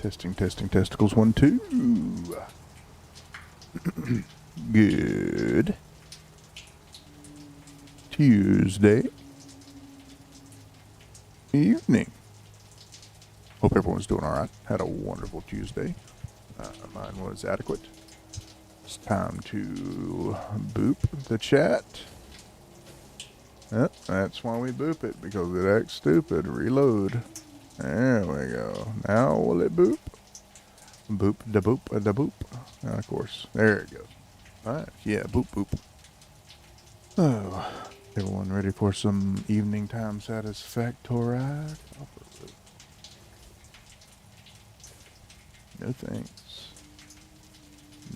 Testing, testing, testicles, 1, 2. Good. Tuesday evening. Hope everyone's doing alright. Had a wonderful Tuesday. Mine was adequate. It's time to boop the chat. Yep, that's why we boop it, because it acts stupid. Reload. There we go. Now will it boop? Boop, da boop, da boop. And of course, there it goes. Alright, yeah, boop, boop. Oh, everyone ready for some evening time satisfactory? No thanks.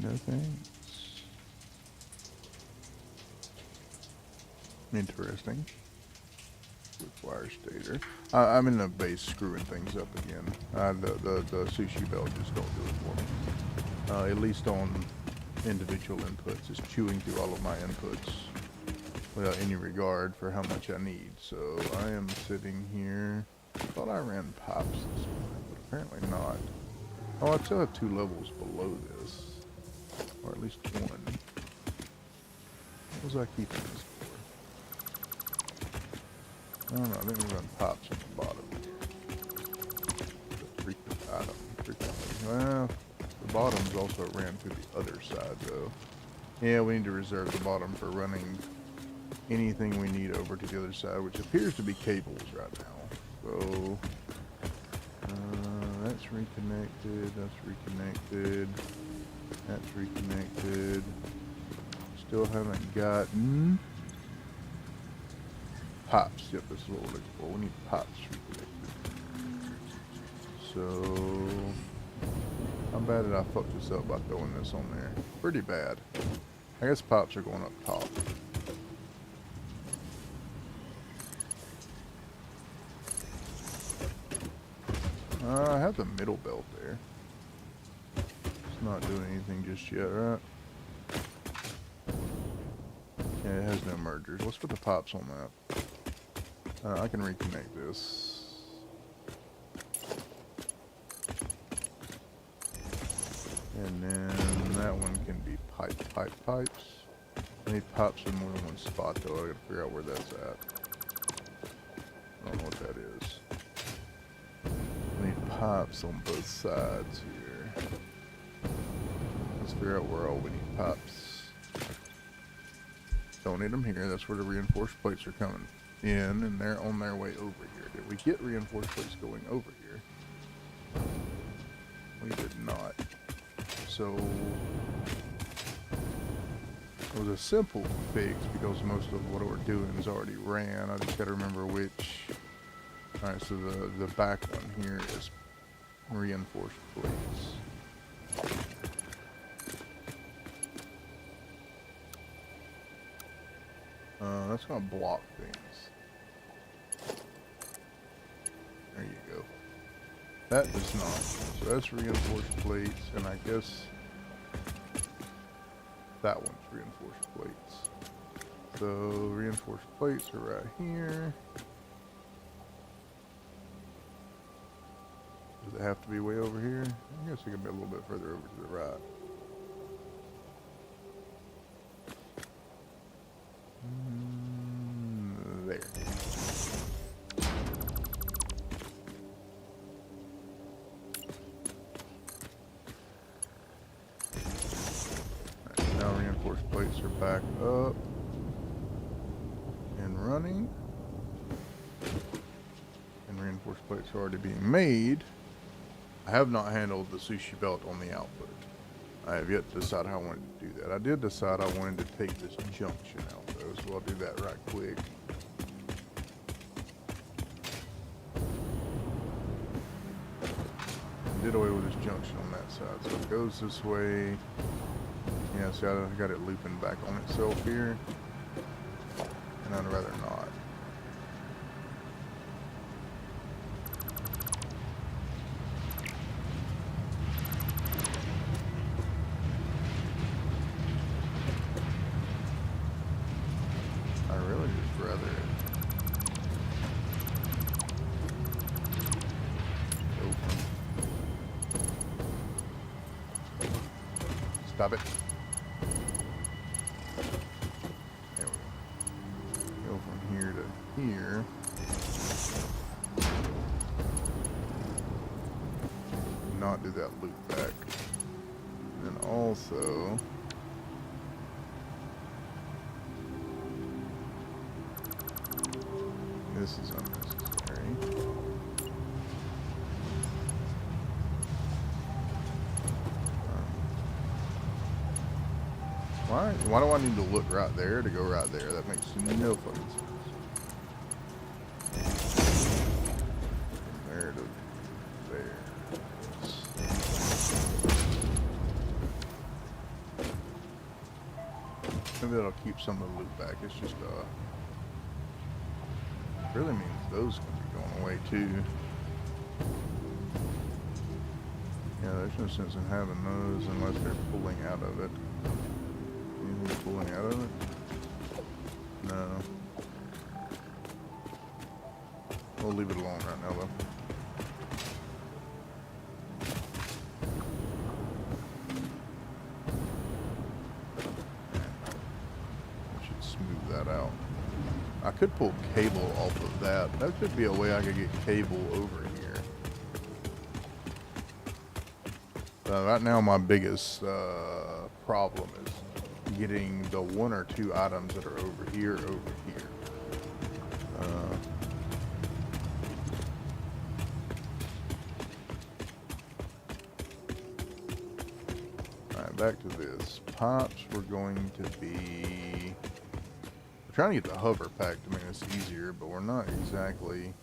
No thanks. Interesting. Wire stator. I'm in the base screwing things up again. The sushi belt just don't do it for me. At least on individual inputs. It's chewing through all of my inputs without any regard for how much I need. So I am sitting here. I thought I ran pops this morning, but apparently not. Oh, I still have 2 levels below this. Or at least 1. What was I keeping this for? I don't know, I think we run pops at the bottom here. The freaking item. Well, the bottoms also ran to the other side though. Yeah, we need to reserve the bottom for running anything we need over to the other side, which appears to be cables right now. So, that's reconnected, that's reconnected. Still haven't gotten pops. Yep, this is what we're looking for. We need pops reconnected. So, how bad did I fuck this up by throwing this on there? Pretty bad. I guess pops are going up top. I have the middle belt there. It's not doing anything just yet, right? Yeah, it has no mergers. Let's put the pops on that. I can reconnect this. And then that one can be pipes. I need pops in more than one spot though. I gotta figure out where that's at. I don't know what that is. I need pops on both sides here. Let's figure out where all we need pops. Don't need them here. That's where the reinforced plates are coming in, and they're on their way over here. Did we get reinforced plates going over here? We did not. So it was a simple fix because most of what we're doing is already ran. I just got to remember which. All right, so the back one here is reinforced plates. That's gonna block things. There you go. That does not. So that's reinforced plates, and I guess that one's reinforced plates. So reinforced plates are right here. Does it have to be way over here? I guess it could be a little bit further over to the right. There. Right, now reinforced plates are back up and running. And reinforced plates are already being made. I have not handled the sushi belt on the output. I have yet to decide how I wanted to do that. I did decide I wanted to take this junction out though, so I'll do that right quick. Did away with this junction on that side, so it goes this way. Yeah, see, I got it looping back on itself here, and I'd rather not. I really just rather it open. Stop it. There we go. Go from here to here. Not do that loop back. And also, this is unnecessary. Why do I need to look right there to go right there? That makes no fucking sense. There to there. Maybe that'll keep some of the loop back. It's just really means those can be going away too. Yeah, there's no sense in having those unless they're pulling out of it. Anything pulling out of it? No. We'll leave it alone right now though. Out. I could pull cable off of that. That could be a way I could get cable over here. Right now my biggest problem is getting the one or two items that are over here. Alright, back to this. Pipes were going to be... trying to get the hover pack to make this easier, but we're not exactly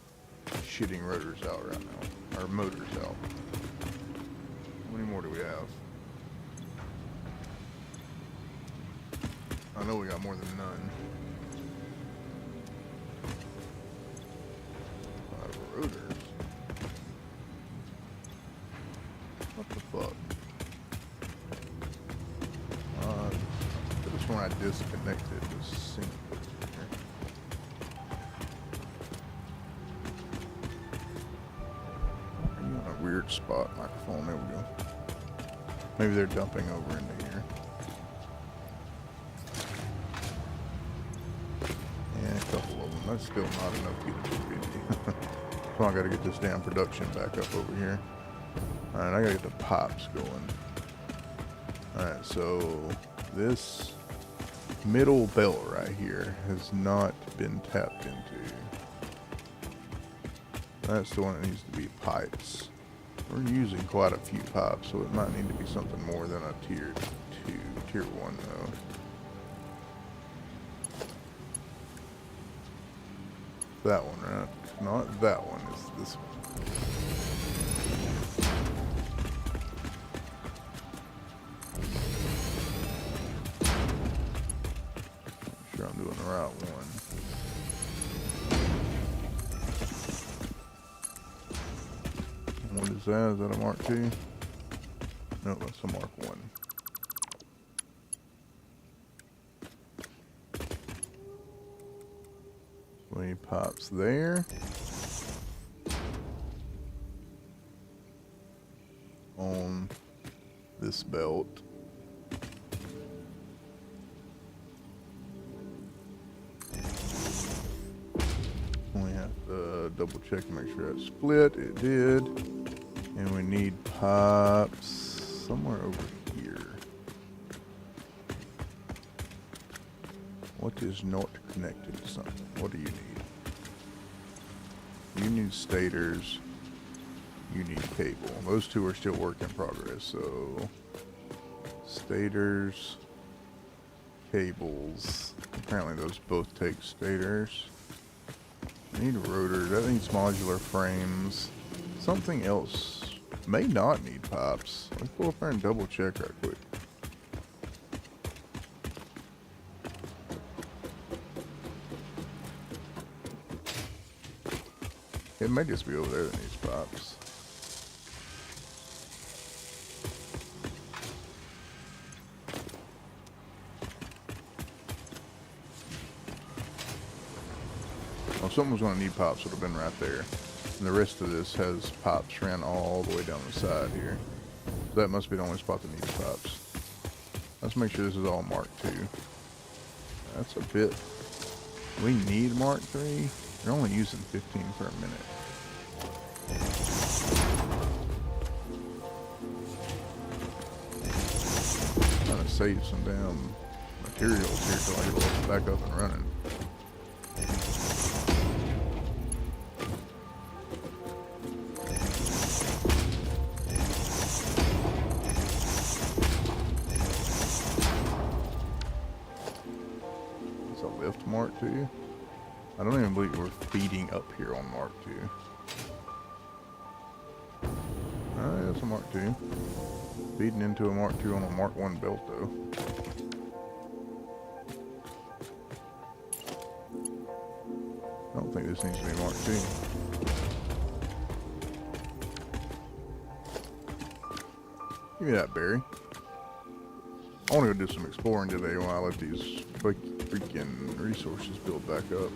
shitting rotors out right now, or motors out. How many more do we have? I know we got more than none. 5 rotors. What the fuck? This one I disconnected the sync. Weird spot microphone. There we go. Maybe they're dumping over into here. Yeah, a couple of them. That's still not enough to get this video. So I gotta get this damn production back up over here. Alright, I gotta get the pops going. Alright, so this middle belt right here has not been tapped into. That's the one that needs to be pipes. We're using quite a few pipes, so it might need to be something more than a tier 2, tier 1 though. That one, right? Not that one, it's this one. Make sure I'm doing the right one. What is that? Is that a Mark II? No, that's a Mark I. So he pops there. On this belt. We have to double check to make sure it's split. It did. And we need pipes somewhere over here. What is not connected to something? What do you need? You need stators. You need cable. Those two are still work in progress. So stators, cables. Apparently those both take stators. I need rotors. That needs modular frames. Something else may not need pipes. Let's go up there and double check right quick. It may just be over there that needs pipes. Well, something was going to need pipes, would have been right there. And the rest of this has pipes ran all the way down the side here. So that must be the only spot that needs pipes. Let's make sure this is all Mark II. That's a bit. We need Mark III. They're only using 15 per minute. Trying to save some damn materials here till I get it back up and running. It's a lift Mark II. I don't even believe we're feeding up here on Mark II. Oh, yeah, it's a Mark II. Feeding into a Mark II on a Mark I belt, though. I don't think this needs to be Mark II. Give me that berry. I want to go do some exploring today while I let these freaking resources build back up.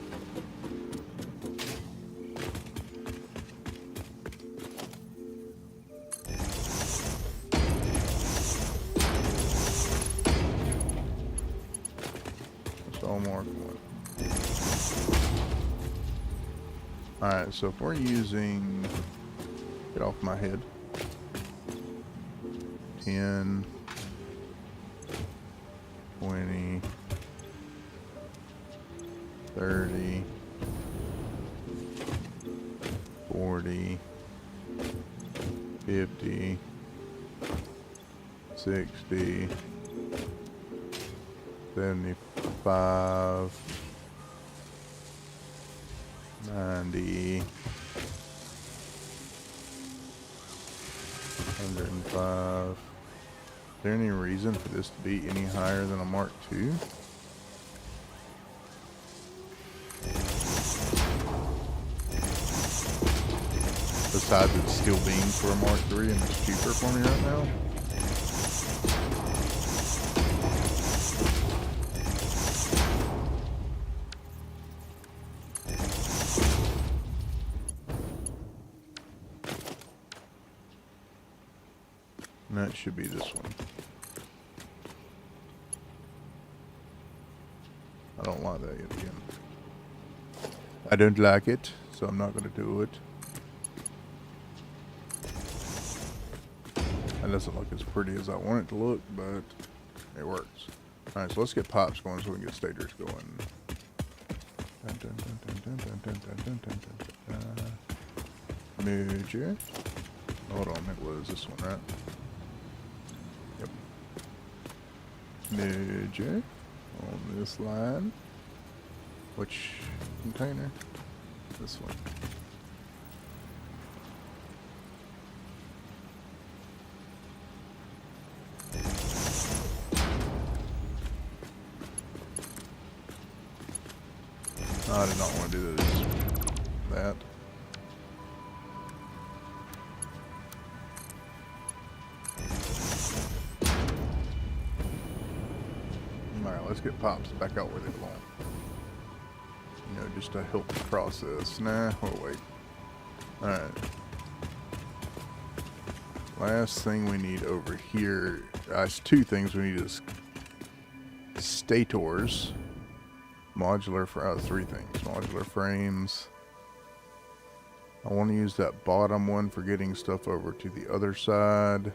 It's all Mark I. Alright, so if we're using, get off my head, 10, 20, 30, 40, 50, 60, 75, 90, 105. Is there any reason for this to be any higher than a Mark II? Besides it still being for a Mark III and it's cheaper for me right now? And that should be this one. I don't like that yet again. I don't like it, so I'm not going to do it. It doesn't look as pretty as I want it to look, but it works. Alright, so let's get pops going so we can get stators going. Merger. Hold on, it was this one, right? Yep. Merger on this line. Which container? This one. I did not want to do this. That. Alright, let's get pops back out where they belong. You know, just to help the process. Nah, we'll wait. Alright. Last thing we need over here. It's two things we need is stators. Modular for three things. Modular frames. I want to use that bottom one for getting stuff over to the other side,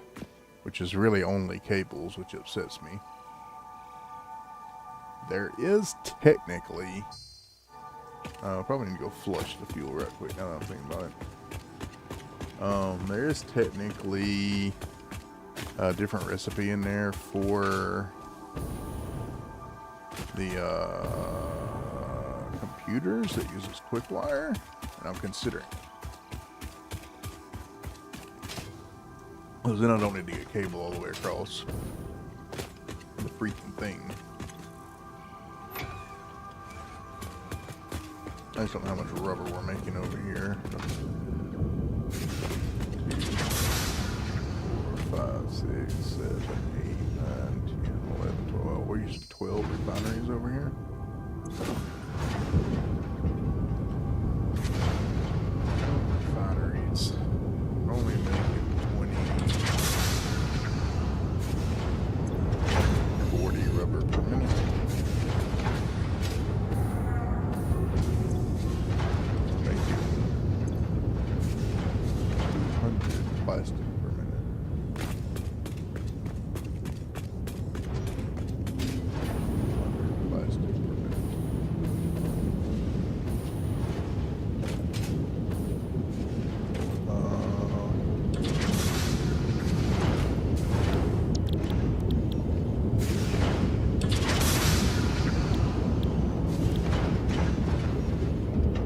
which is really only cables, which upsets me. There is technically, probably need to go flush the fuel right quick now that I'm thinking about it. There is technically a different recipe in there for the computers that uses quick wire, and I'm considering it. Because then I don't need to get cable all the way across the freaking thing. I just don't know how much rubber we're making over here. 2, 4, 5, 6, 7, 8, 9, 10, 11, 12. We're using 12 refineries over here. Refineries. We're only making 20. plastic per minute. Plastic per minute.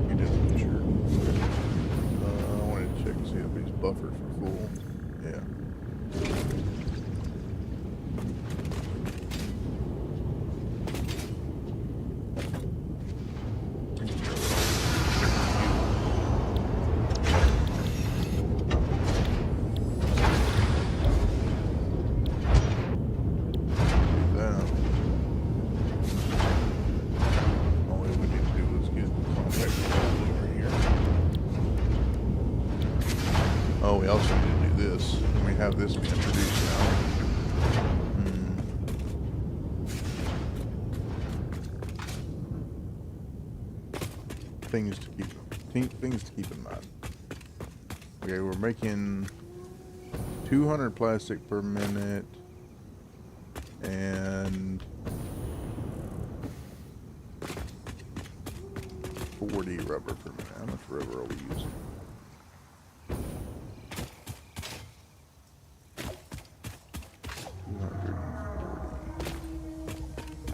You didn't, sure. I wanted to check and see if he's buffered for full. Yeah. Oh, we also need to do this. And we have this being produced now. Things to keep in mind. Okay, we're making 200 plastic per minute and 40 rubber per minute. How much rubber are we using?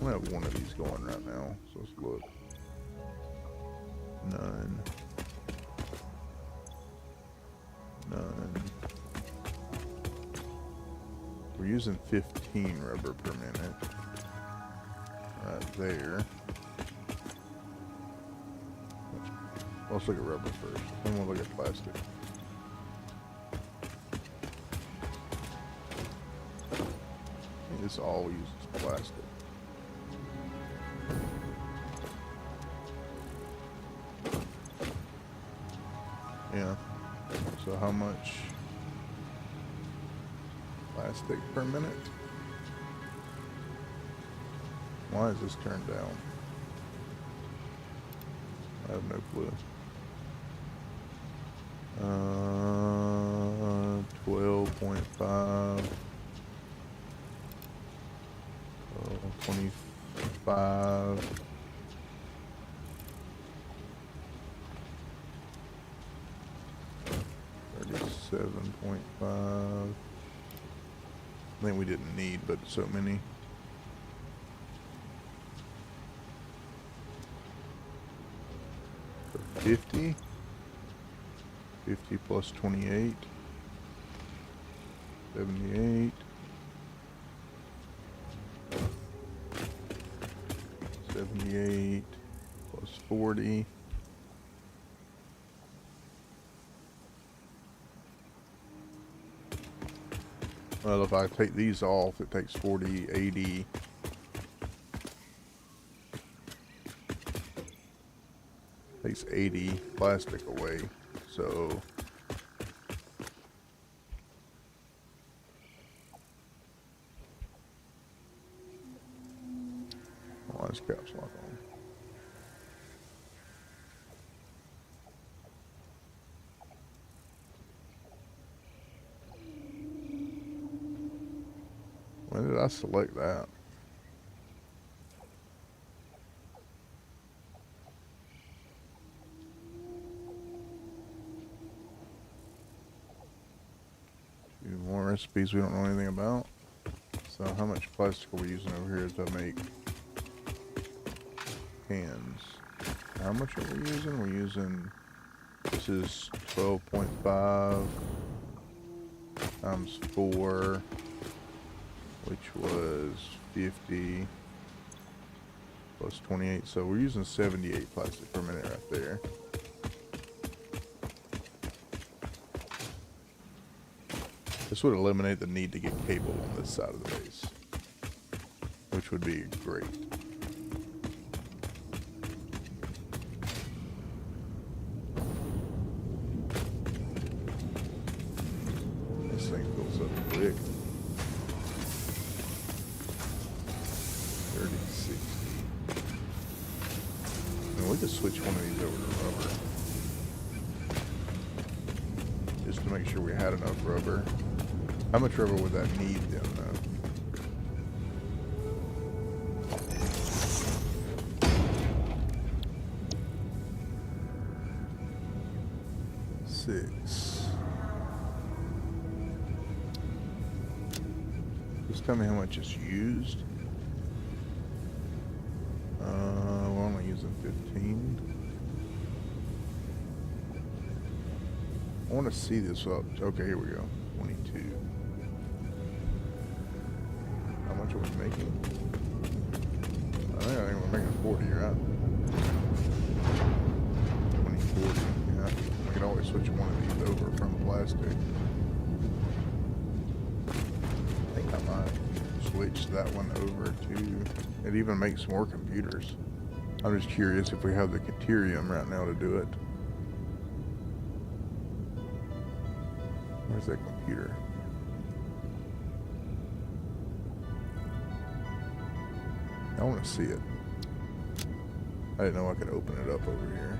I have one of these going right now, so let's look. None. We're using 15 rubber per minute. Right there. Let's look at rubber first, then we'll look at plastic. This all uses plastic. Yeah. So how much plastic per minute? Why is this turned down? I have no clue. 12.5. 25. $37.5. I think we didn't need, but so many. So 50 plus 28. 78. 78 plus 40. Well, if I take these off, it takes 40, 80. Takes 80 plastic away. So why is caps lock on? When did I select that? Few more recipes we don't know anything about. So how much plastic are we using over here to make cans? How much are we using? We're using, this is 12.5 times 4, which was 50 plus 28. So we're using 78 plastic per minute right there. This would eliminate the need to get cable on this side of the base, which would be great. This thing fills up quick. 30, 60. And we could switch one of these over to rubber. just to make sure we had enough rubber. How much rubber would that need then, though? Six. Just tell me how much is used. We're only using 15. I want to see this up. Okay, here we go. 22. How much are we making? I think we're making 40, right? 20, 40. Yeah. We can always switch one of these over from plastic. I think I might switch that one over to... It even makes more computers. I'm just curious if we have the Caterium right now to do it. Where's that computer? I want to see it. I didn't know I could open it up over here.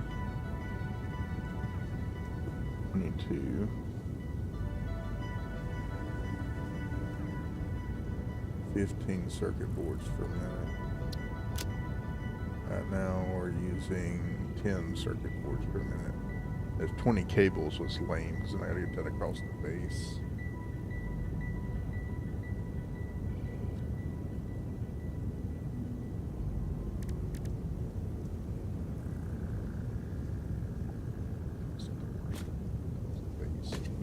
22. 15 circuit boards per minute. Right now we're using 10 circuit boards per minute. There's 20 cables, was lame because then I gotta get that across the base.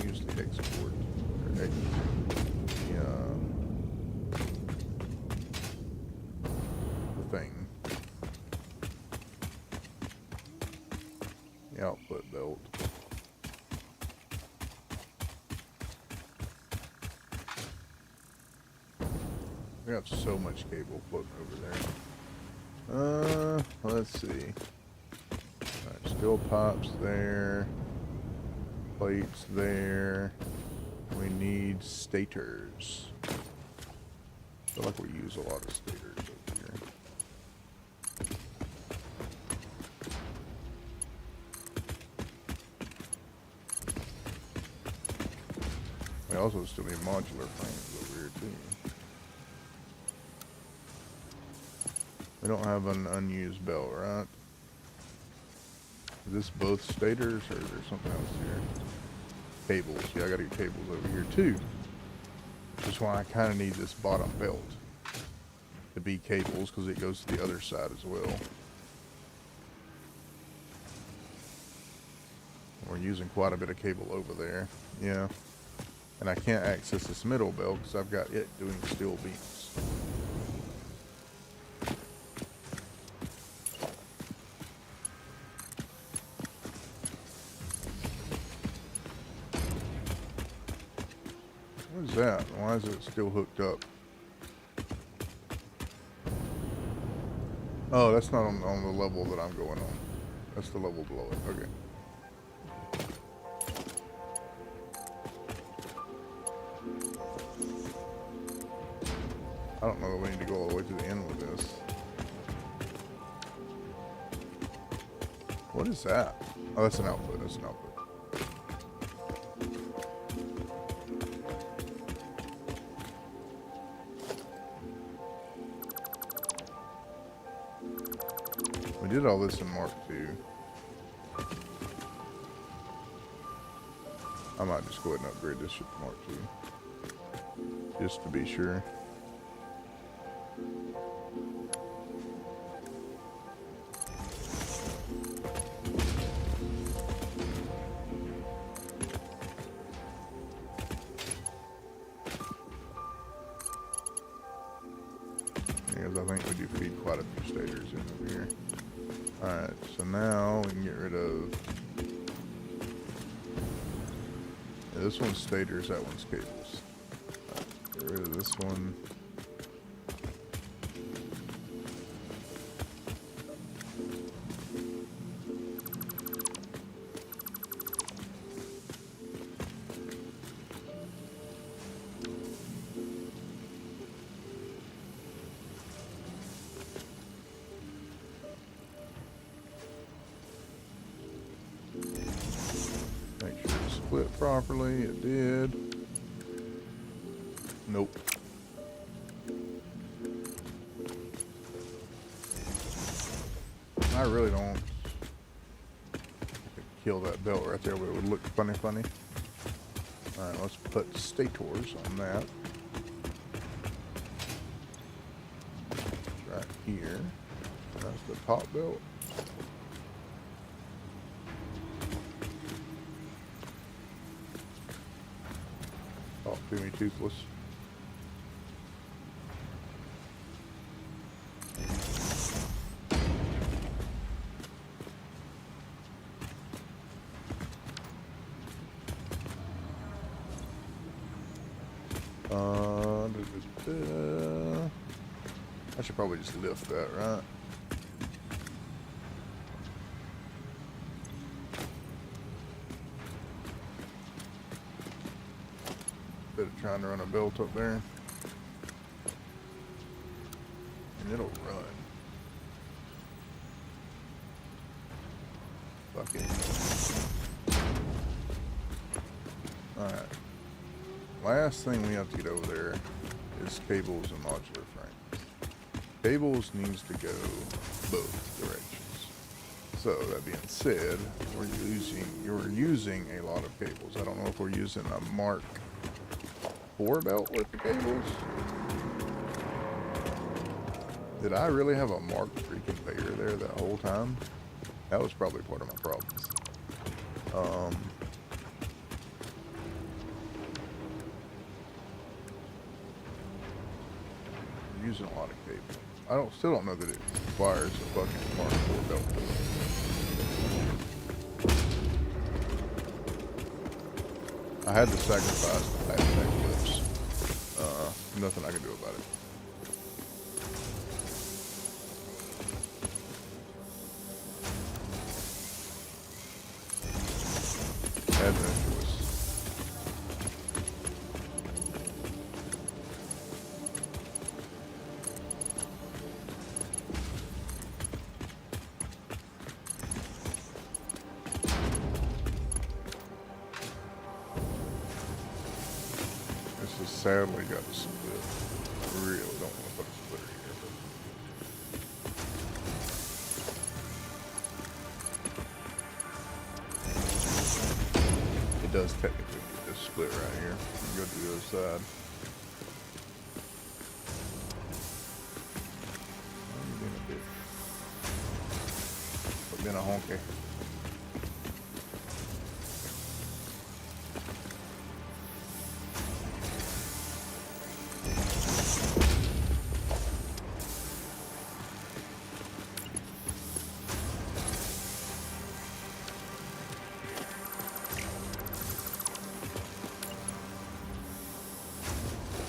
Use the export or the thing. The output belt. We got so much cable floating over there. Let's see. Alright, steel pipes there. Plates there. We need stators. I feel like we use a lot of stators over here. We also still need modular frames over here too. We don't have an unused belt, right? Is this both stators or is there something else here? Cables. Yeah, I gotta get cables over here too. Which is why I kind of need this bottom belt to be cables because it goes to the other side as well. We're using quite a bit of cable over there. Yeah. And I can't access this middle belt because I've got it doing steel beams. What is that? Why is it still hooked up? Oh, that's not on the level that I'm going on. That's the level below it. Okay. I don't know that we need to go all the way to the end with this. What is that? Oh, that's an output. That's an output. We did all this in Mark II. I might just go ahead and upgrade this ship to Mark II. Just to be sure. Because I think we do feed quite a few stators in over here. Alright, so now we can get rid of... Yeah, this one's stators, that one's cables. Right, get rid of this one. Make sure it's flipped. properly. It did. Nope. I really don't. I could kill that belt right there, but it would look funny. Alright, let's put stators on that. Right here. That's the top belt. Talk to me, Toothless. I should probably just lift that, right? Instead of trying to run a belt up there. And it'll run. Fuck it. Alright. Last thing we have to get over there is cables and modular frames. Cables needs to go both directions. So that being said, you're using a lot of cables. I don't know if we're using a Mark IV belt with the cables. Did I really have a Mark III conveyor there that whole time? That was probably part of my problems. Using a lot of cables. I still don't know that it requires a fucking Mark IV belt. I had to sacrifice the backpack clips. Nothing I can do about it. Had no choice. Sadly got a split. I really don't want to put a splitter here, but it does technically get this split right here. Go to the other side. I'm being a bit. I'm being a honky.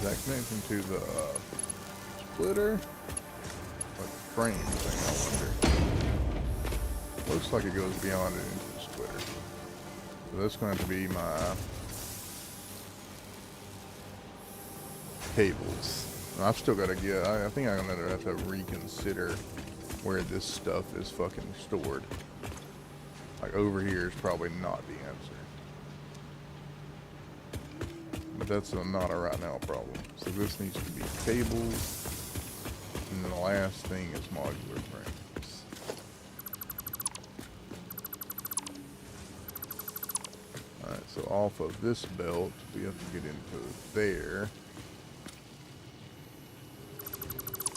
That connects into the splitter, or the frame thing, I wonder. Looks like it goes beyond it into the splitter. So that's going to be my cables. And I've still got to get, I think I'm going to have to reconsider where this stuff is fucking stored. Like over here is probably not the answer. But that's not a right now problem. So this needs to be cables. And then the last thing is modular frames. Alright, so off of this belt, we have to get into there.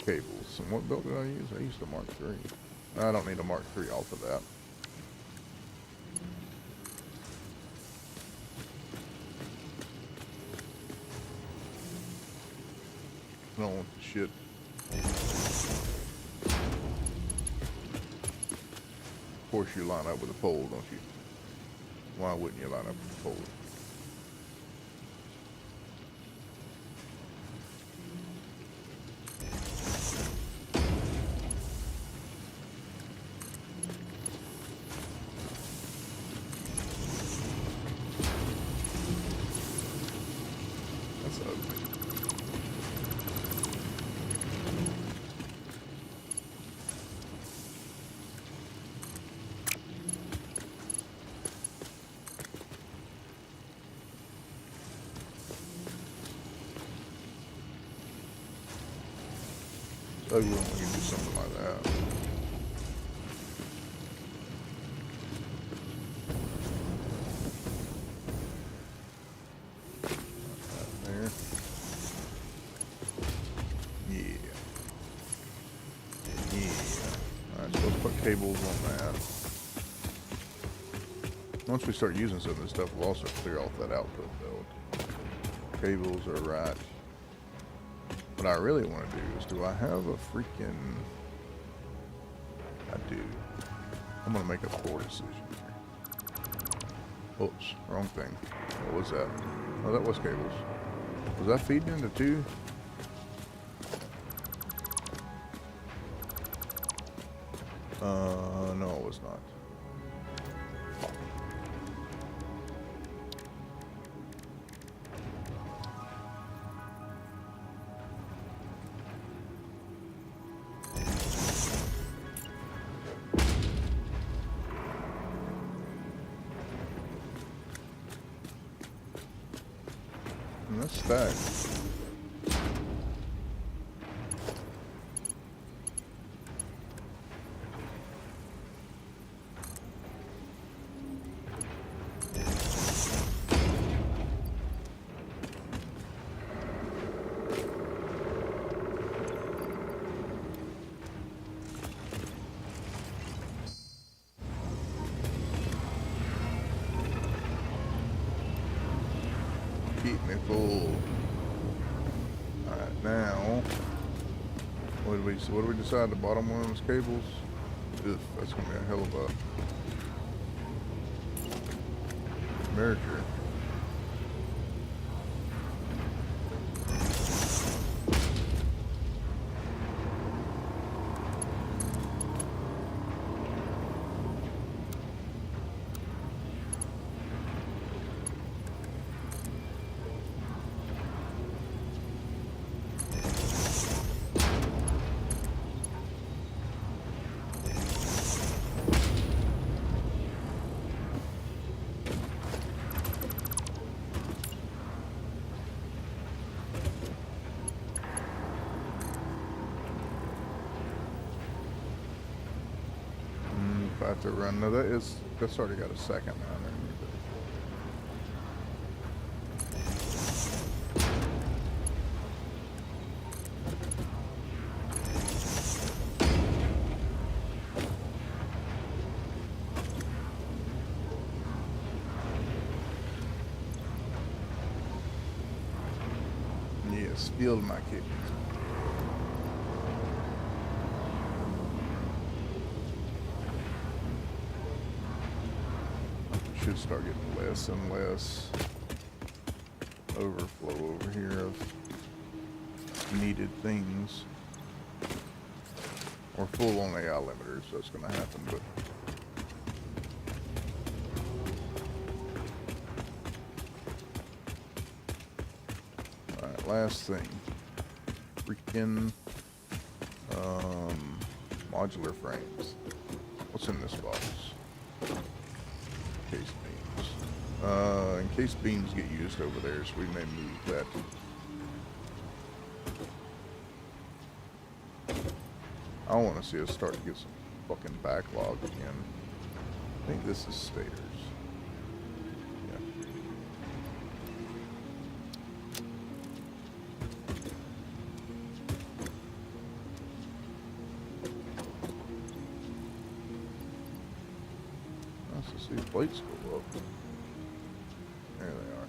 Cables. And what belt did I use? I used a Mark III. I don't need a Mark III off of that. I don't want the shit. Of course you line up with a pole, don't you? Why wouldn't you line up with a pole? That's ugly. ugly when we can do something like that. There. Yeah. Yeah. Alright, so let's put cables on that. Once we start using some of this stuff, we'll also clear off that output belt. Cables are right. What I really want to do is, do I have a freaking... I do. I'm going to make a poor decision here. Oops, wrong thing. What was that? Oh, that was cables. Was that feeding into two? No, it was not. And that's stacked. Keep me full. Alright, now what do we decide? The bottom one of those cables? Ugh, that's gonna be a hell of a merger. If I have to run, no, that's already got a second line underneath it. Yes, feel my kick. Should start getting less and less overflow over here of needed things. We're full on AI limiters, so it's gonna happen, but alright, last thing. Freaking modular frames. What's in this box? Case beams. In case beams get used over there, so we may move that. I don't want to see us start to get some fucking backlog again. I think this is stators. Yeah. Let's see if plates go up. There they are.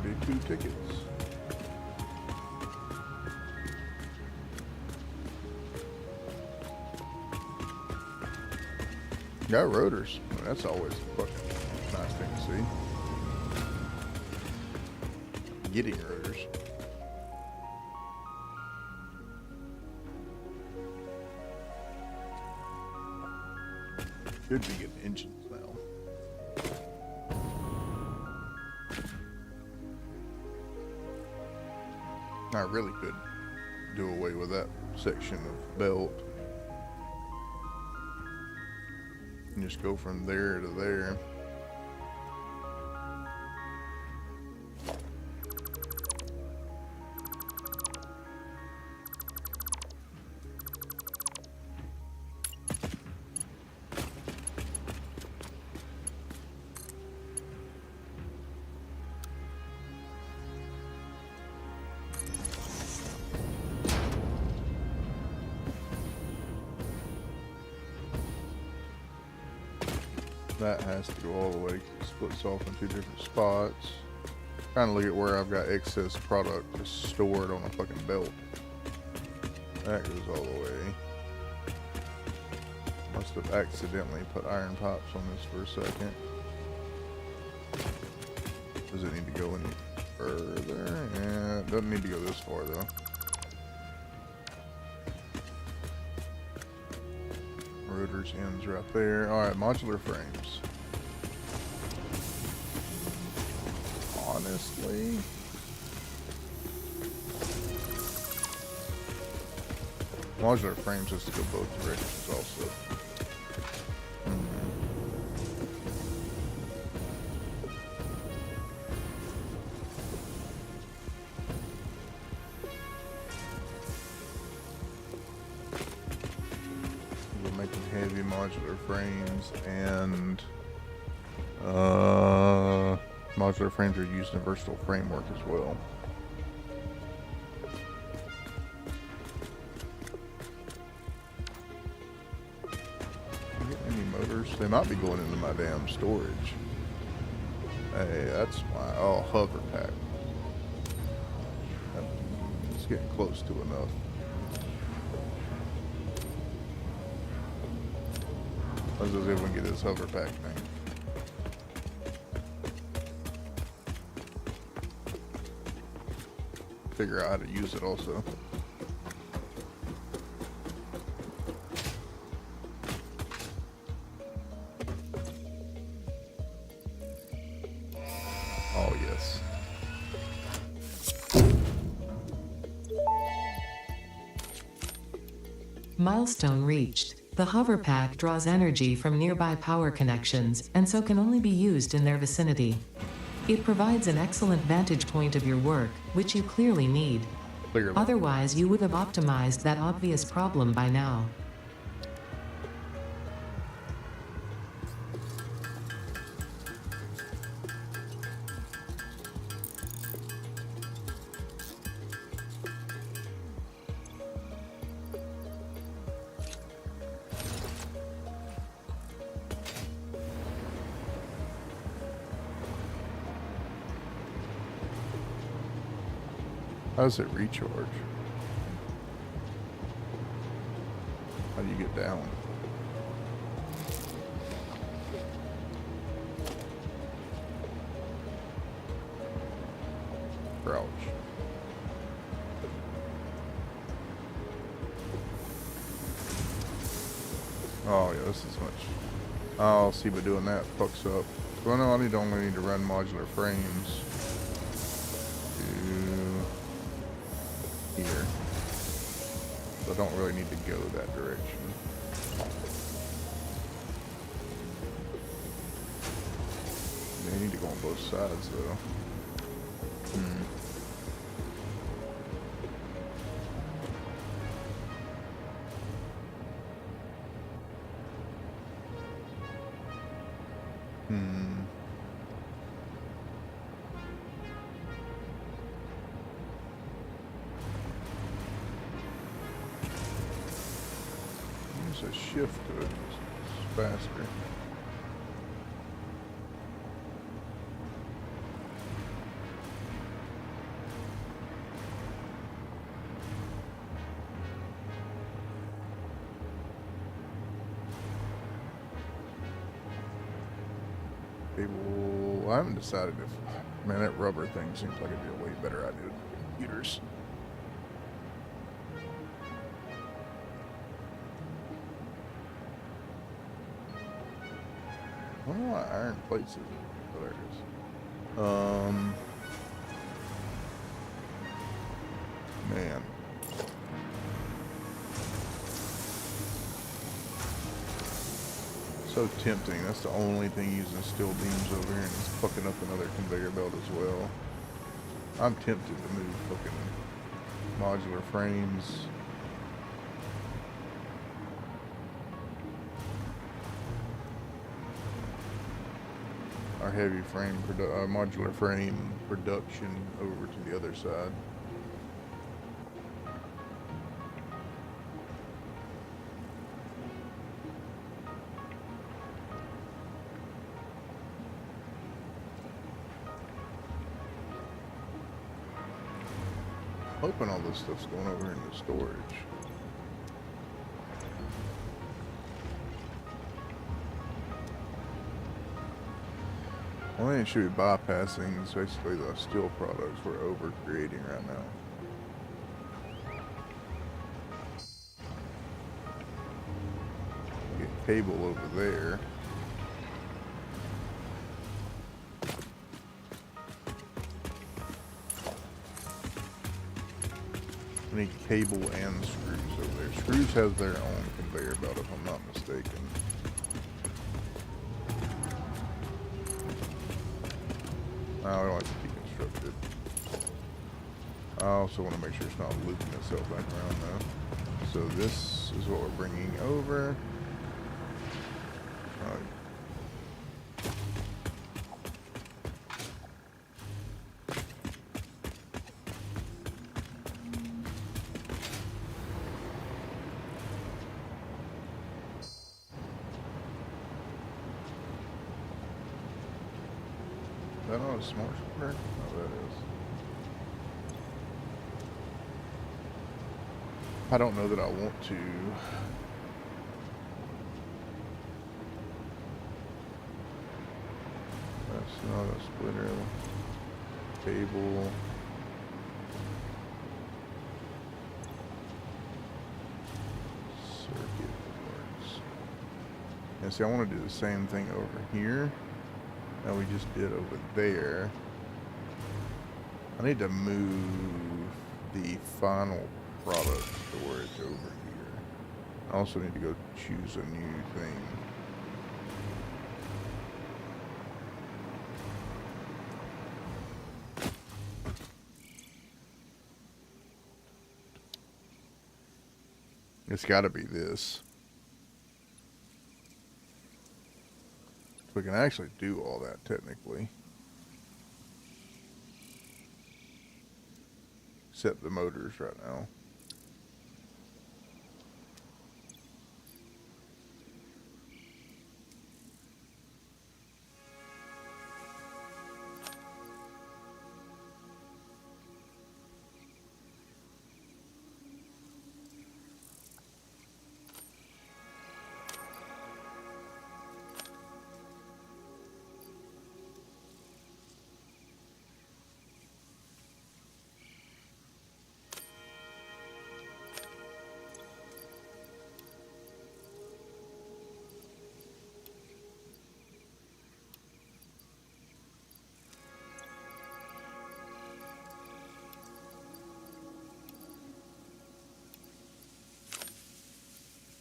$42 tickets. Got rotors. Well, that's always a fucking nice thing to see. Getting rotors. Should be getting engines now. I really could do away with that section of belt. And just go from there to there. That has to go all the way. It splits off in 2 different spots. Trying to look at where I've got excess product just stored on a fucking belt. That goes all the way. Must have accidentally put iron pipes on this for a second. Does it need to go any further? Yeah, it doesn't need to go this far though. Rotor's ends right there. Alright, modular frames. Honestly, modular frames has to go both directions also. We're making heavy modular frames, and modular frames are used in a versatile framework as well. Am I getting any motors? They might be going into my damn storage. Hey, that's my hover pack. It's getting close to enough. Let's just see if we can get this hover pack thing. Figure out how to use it also. Oh yes. Milestone reached. The hover pack draws energy from nearby power connections and so can only be used in their vicinity. It provides an excellent vantage point of your work, which you clearly need. Clearly. Otherwise, you would have optimized that obvious problem by now. How does it recharge? How do you get down? Crouch. Oh yeah, this is much. Oh, see, but doing that fucks up. Well, no, I only need to run modular frames to here. So I don't really need to go that direction. They need to go on both sides though. There's a shift to it. It's faster. Cable. I haven't decided if, man, that rubber thing seems like it'd be a way better idea than computers. I don't know why iron plates is. Oh, there it is. Man. So tempting. That's the only thing using steel beams over here, and it's fucking up another conveyor belt as well. I'm tempted to move fucking modular frames. Our heavy frame, modular frame production over to the other side. Hoping all this stuff's going over into storage. One thing it should be bypassing is basically the steel products we're over creating right now. Get cable over there. We need cable and screws over there. Screws has their own conveyor belt, if I'm not mistaken. I don't like to deconstruct it. I also want to make sure it's not looping itself back around though. So this is what we're bringing over. Is that not a smart splitter? Oh, that is. I don't know that I want to. That's not a splitter. Cable. Circuit boards. And see, I want to do the same thing over here that we just did over there. I need to move the final product to where it's over here. I also need to go choose a new thing. It's got to be this. We can actually do all that technically. Except the motors right now.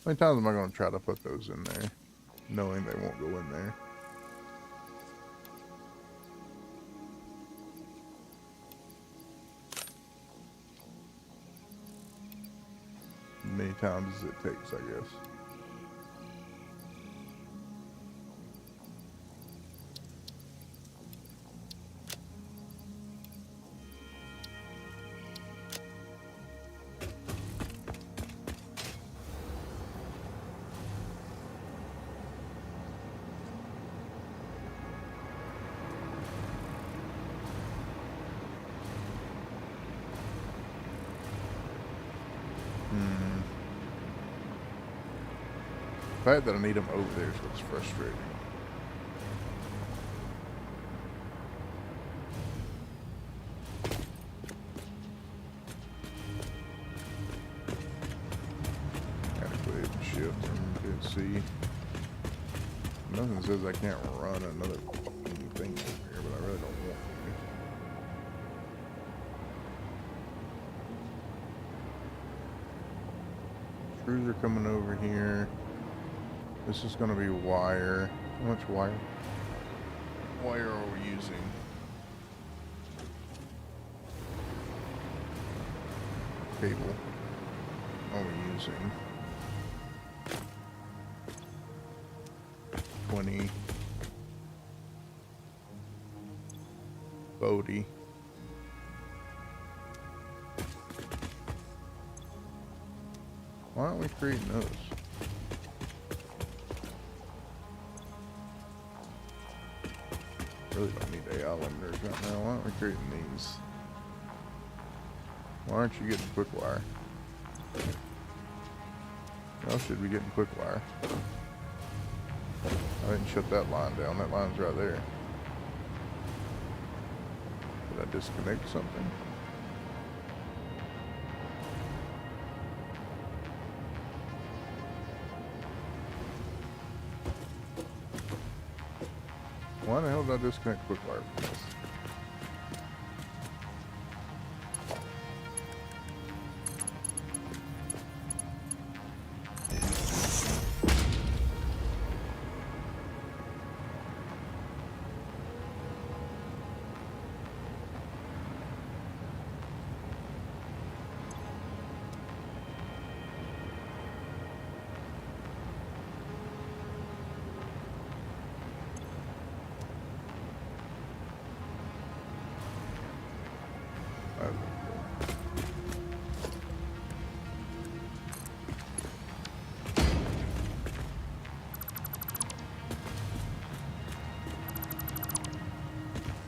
How many times am I going to try to put those in there, knowing they won't go in there? Many times as it takes, I guess. The fact that I need them over there is what's frustrating. Activate shift and C. Nothing says I can't run another fucking thing over here, but I really don't want to. Screws are coming over here. This is going to be wire. How much wire? Wire are we using? Cable are we using? 20. 40. Why aren't we creating those? Really don't need AI limiters right now. Why aren't we creating these? Why aren't you getting quick wire? Y'all should be getting quick wire. I didn't shut that line down. That line's right there. Did I disconnect something? Why the hell did I disconnect quick wire from this?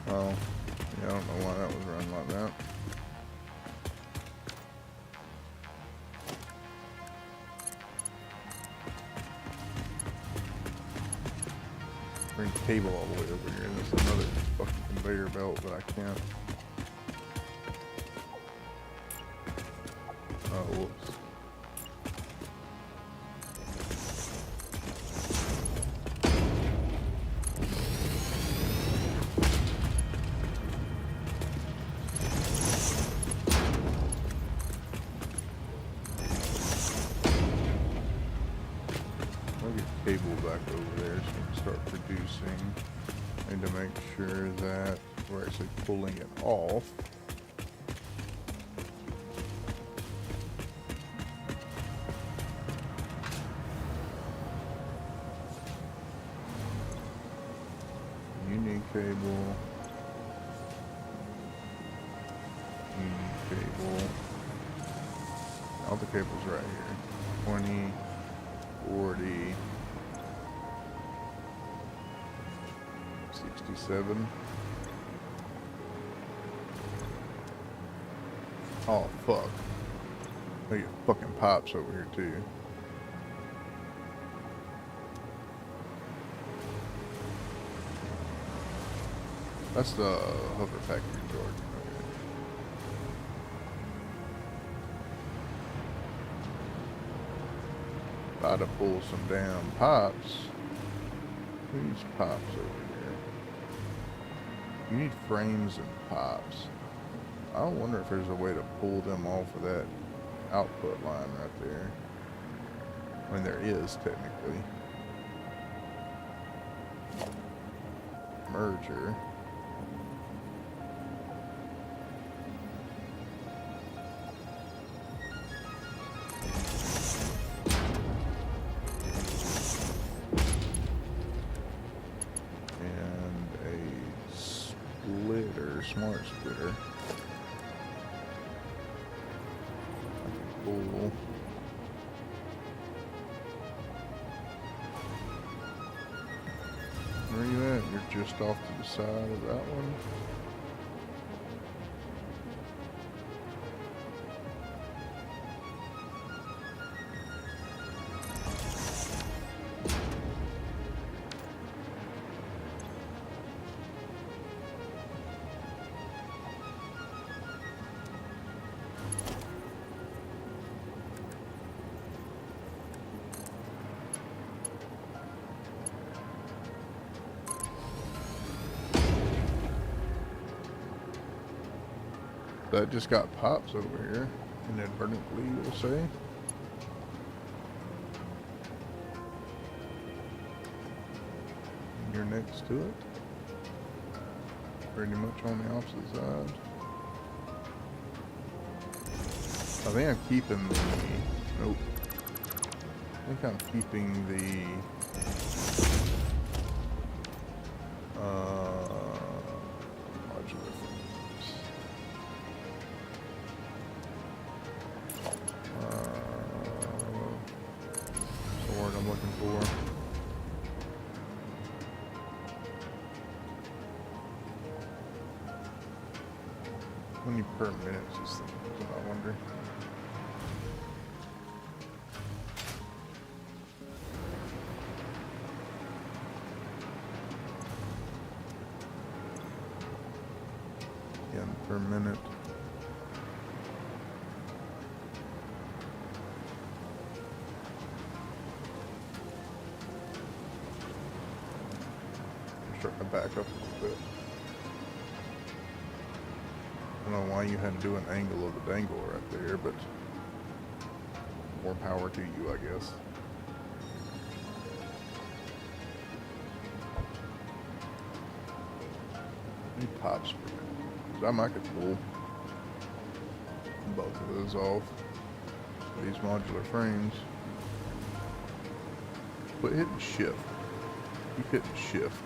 Oh, yeah, I don't know why that was run like that. Bring cable all the way over here. There's another fucking conveyor belt, but I can't. Oh, whoops. Cable back over there so we can start producing. I need to make sure that we're actually pulling it off. Unique cable. Unique cable. All the cables right here. 20, 40. 67. Oh fuck. They get fucking pipes over here too. That's the hover factory George. Okay. Try to pull some damn pipes. Who's pipes over here? You need frames and pipes. I wonder if there's a way to pull them off of that output line right there. I mean, there is technically. Merger. Smart splitter. Cool. Where are you at? You're just off to the side of that one. That just got pops over here, inadvertently, we'll say. you're next to it. Pretty much on the opposite side. I think I'm keeping the... Nope. I think I'm keeping the... modular frames. What's the word I'm looking for? 20 per minute, just thinking, I wonder. Yen per minute. I'm starting to back up a little bit. I don't know why you had to do an angle of the dangle right there, but more power to you, I guess. New pops for me. I might could pull both of those off. These modular frames. Quit hitting shift. Keep hitting shift.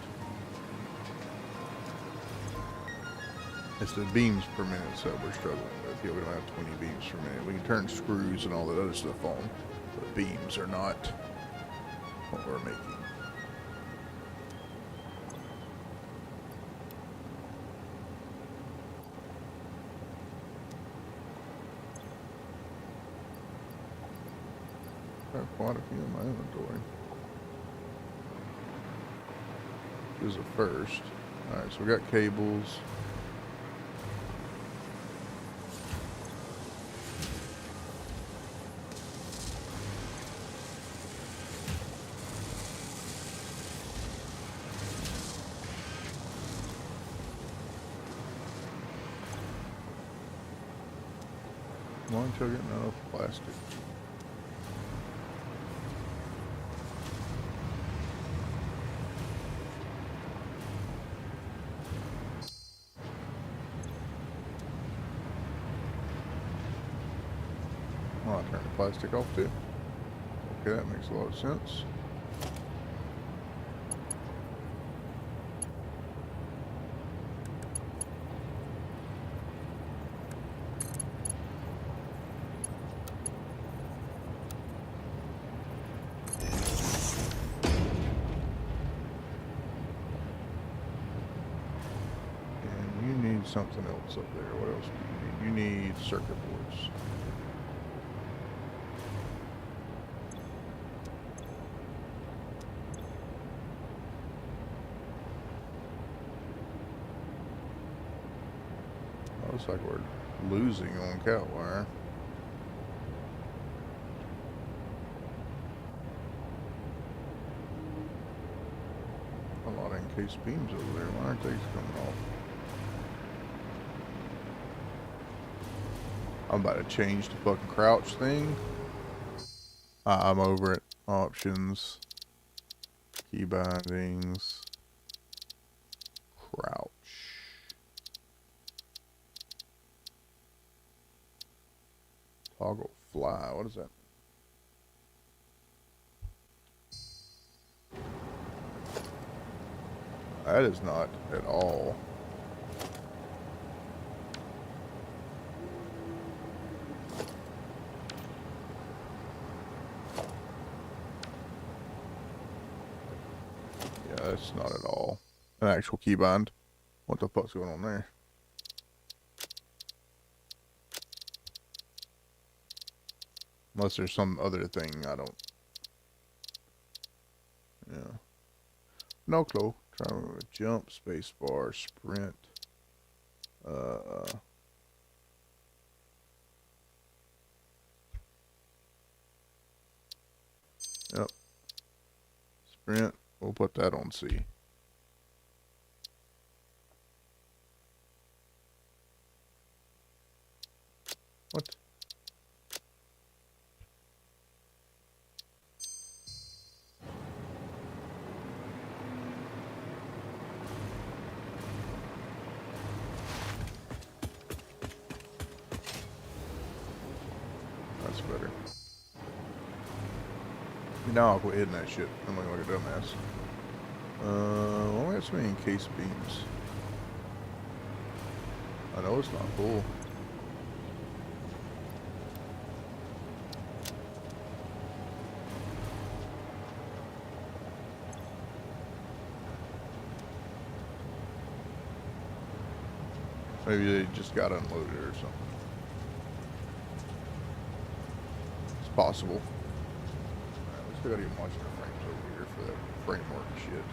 It's the beams per minute so we're struggling with. Yeah, we don't have 20 beams per minute. We can turn screws and all that other stuff on, but beams are not what we're making. I have quite a few in my inventory. This is a first. Alright, so we got cables. Why aren't you getting enough plastic? Well, I turned the plastic off too. Okay, that makes a lot of sense. And you need something else up there. What else do you need? You need circuit boards. Looks like we're losing on cat wire. A lot of encased beams over there. Why aren't these coming off? I'm about to change the fucking crouch thing. I'm over it. Options. Key bindings. Crouch. Toggle fly. What is that? That is not at all. Yeah, that's not at all an actual keybind. What the fuck's going on there? Unless there's some other thing I don't. Yeah. No clue. Try to jump, space bar, sprint. Yep. Sprint. We'll put that on C. What? this better. Now I'll quit hitting that shit. I'm looking like a dumbass. Only have so many encased beams. I know it's not full. Maybe they just got unloaded or something. It's possible. Right, we still gotta get modular frames over here for that framework shit.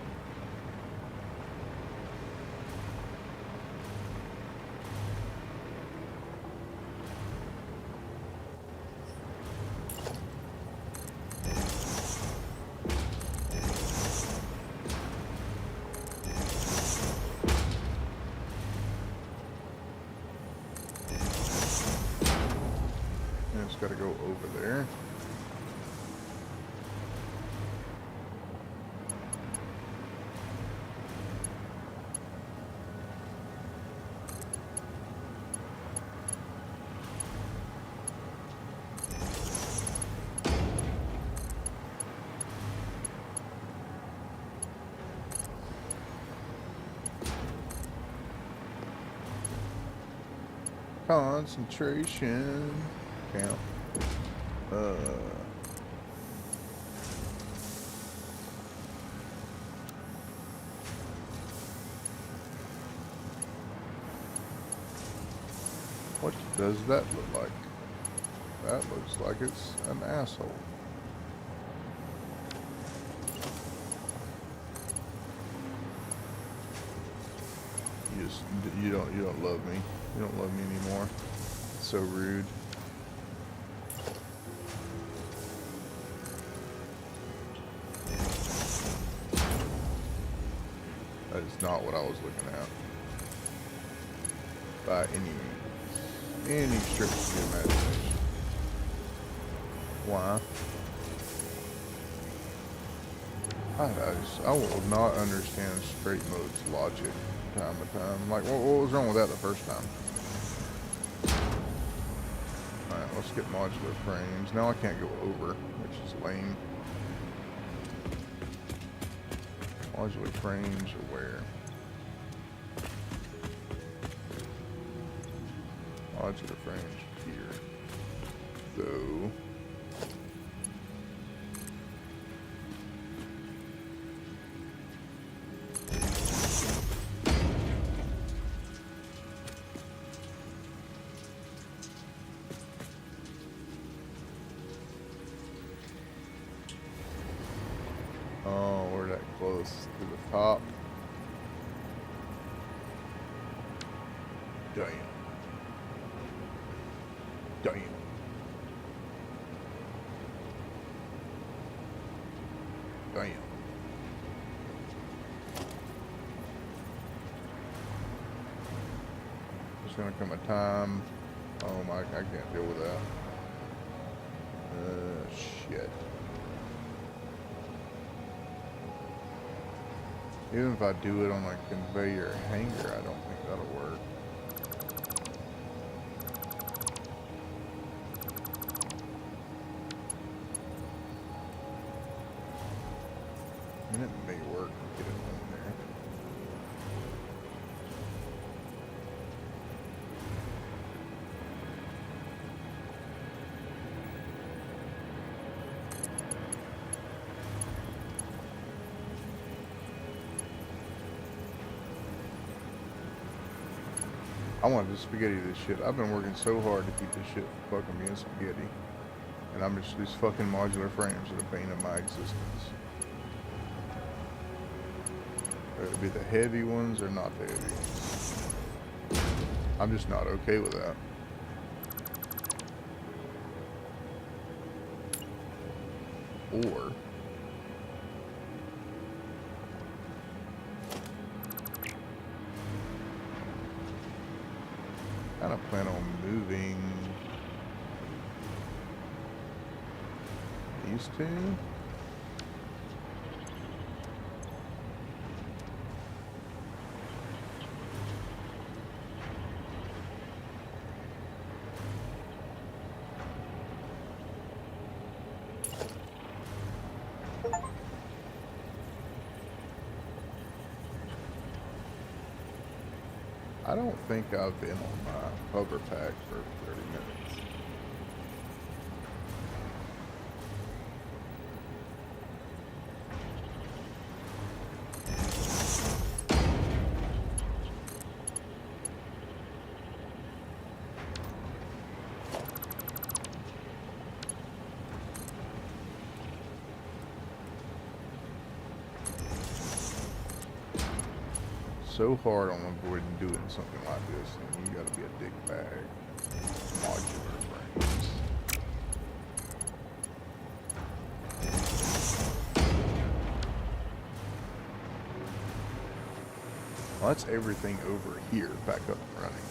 It's got to go over there. Concentration camp. What does that look like? That looks like it's an asshole. You don't love me. You don't love me anymore. It's so rude. That is not what I was looking at. By any stretch of the imagination. Why? I will not understand straight mode's logic time to time. Like, what was wrong with that the first time? Alright, let's get modular frames. Now I can't go over, which is lame. Modular frames are where? Modular frames here. So we're that close to the top. Damn. Damn. Damn. There's gonna come a time. Oh my, I can't deal with that. Shit. Even if I do it on a conveyor hanger, I don't think that'll work. I mean, it may work to get it in there. I want to spaghetti this shit. I've been working so hard to keep this shit from fucking being spaghetti. And I'm just, these fucking modular frames are the bane of my existence. Whether it be the heavy ones or not the heavy ones. I'm just not okay with that. Or I kind of plan on moving these two. I don't think I've been on my hover pack for 30 minutes. So hard on avoiding doing something like this, and you gotta be a dick bag. Modular frames. Well, that's everything over here back up and running.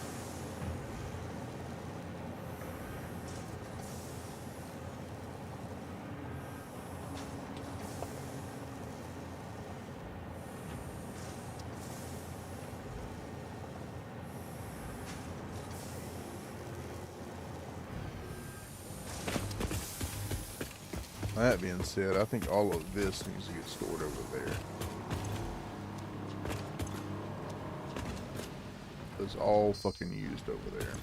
That being said, I think all of this needs to get stored over there. It's all fucking used over there.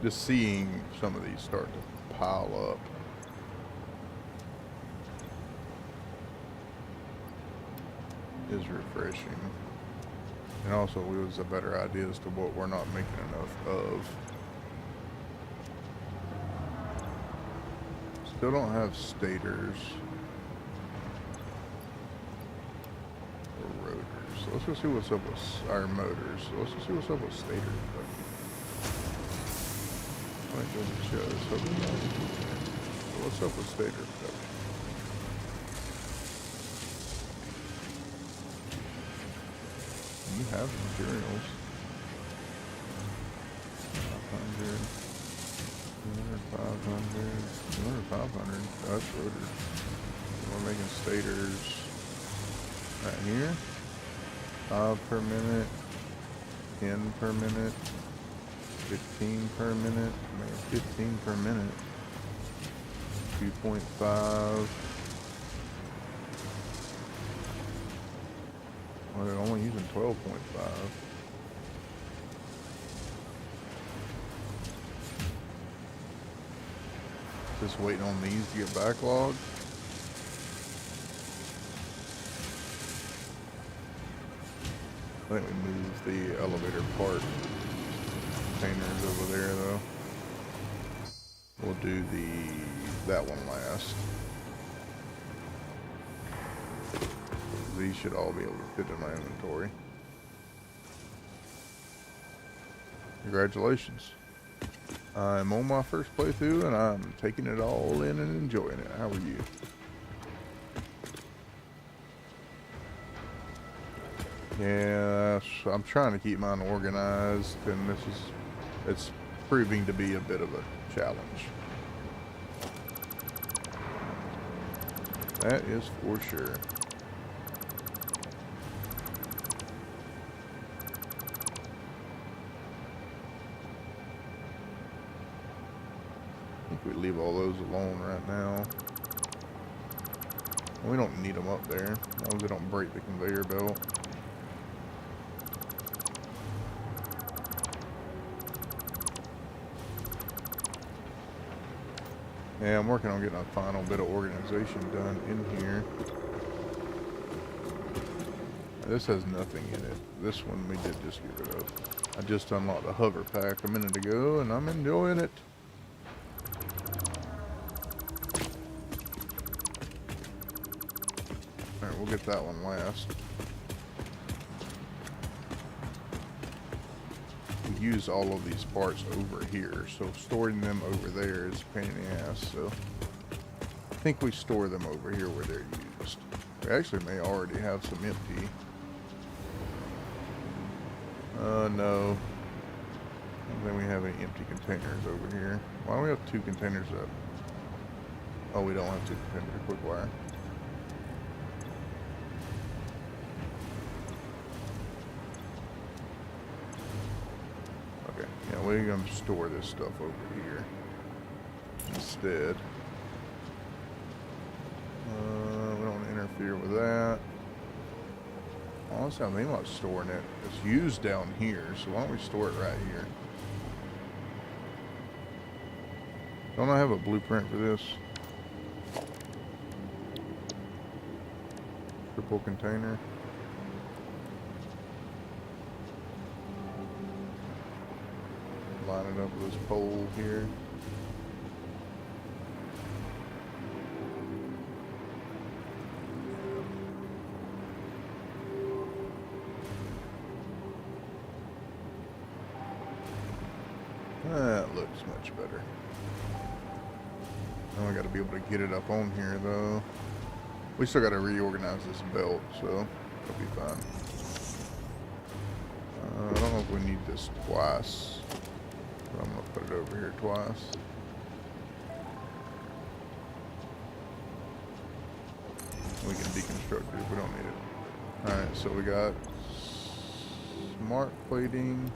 Just seeing some of these start to pile up. Is refreshing. And also it was a better idea as to what we're not making enough of. Still don't have stators or rotors. So let's go see what's up with our motors. So let's go see what's up with stators. Might doesn't show us. So what's up with stator production? You have materials. 500, 500, 500. That's rotors. We're making stators right here. 5 per minute, 10 per minute. 15 per minute, maybe 15 per minute, 2.5, well they're only using 12.5, just waiting on these to get backlogged. I think we moved the elevator part containers over there though. We'll do that one last. These should all be able to fit in my inventory. Congratulations. I'm on my first playthrough and I'm taking it all in and enjoying it. How are you? Yeah, I'm trying to keep mine organized, and it's proving to be a bit of a challenge. That is for sure. I think we leave all those alone right now. We don't need them up there, as long as they don't break the conveyor belt. Yeah, I'm working on getting a final bit of organization done in here. This has nothing in it. This one we did just get rid of. I just unlocked the hover pack a minute ago and I'm enjoying it. Alright, we'll get that one last. We use all of these parts over here, so storing them over there is a pain in the ass, so I think we store them over here where they're used. We actually may already have some empty. No. I don't think we have any empty containers over here. Why don't we have 2 containers up? Oh, we don't have 2 containers. Quick wire. Okay, yeah, we're gonna store this stuff over here instead. We don't want to interfere with that. Honestly, I'm thinking about storing it. It's used down here, so why don't we store it right here? Don't I have a blueprint for this? Triple container. Line it up with this pole here. That looks much better. Now I got to be able to get it up on here though. We still got to reorganize this belt, so it'll be fine. I don't know if we need this twice, but I'm gonna put it over here twice. We can deconstruct it if we don't need it. Alright, so we got smart plating,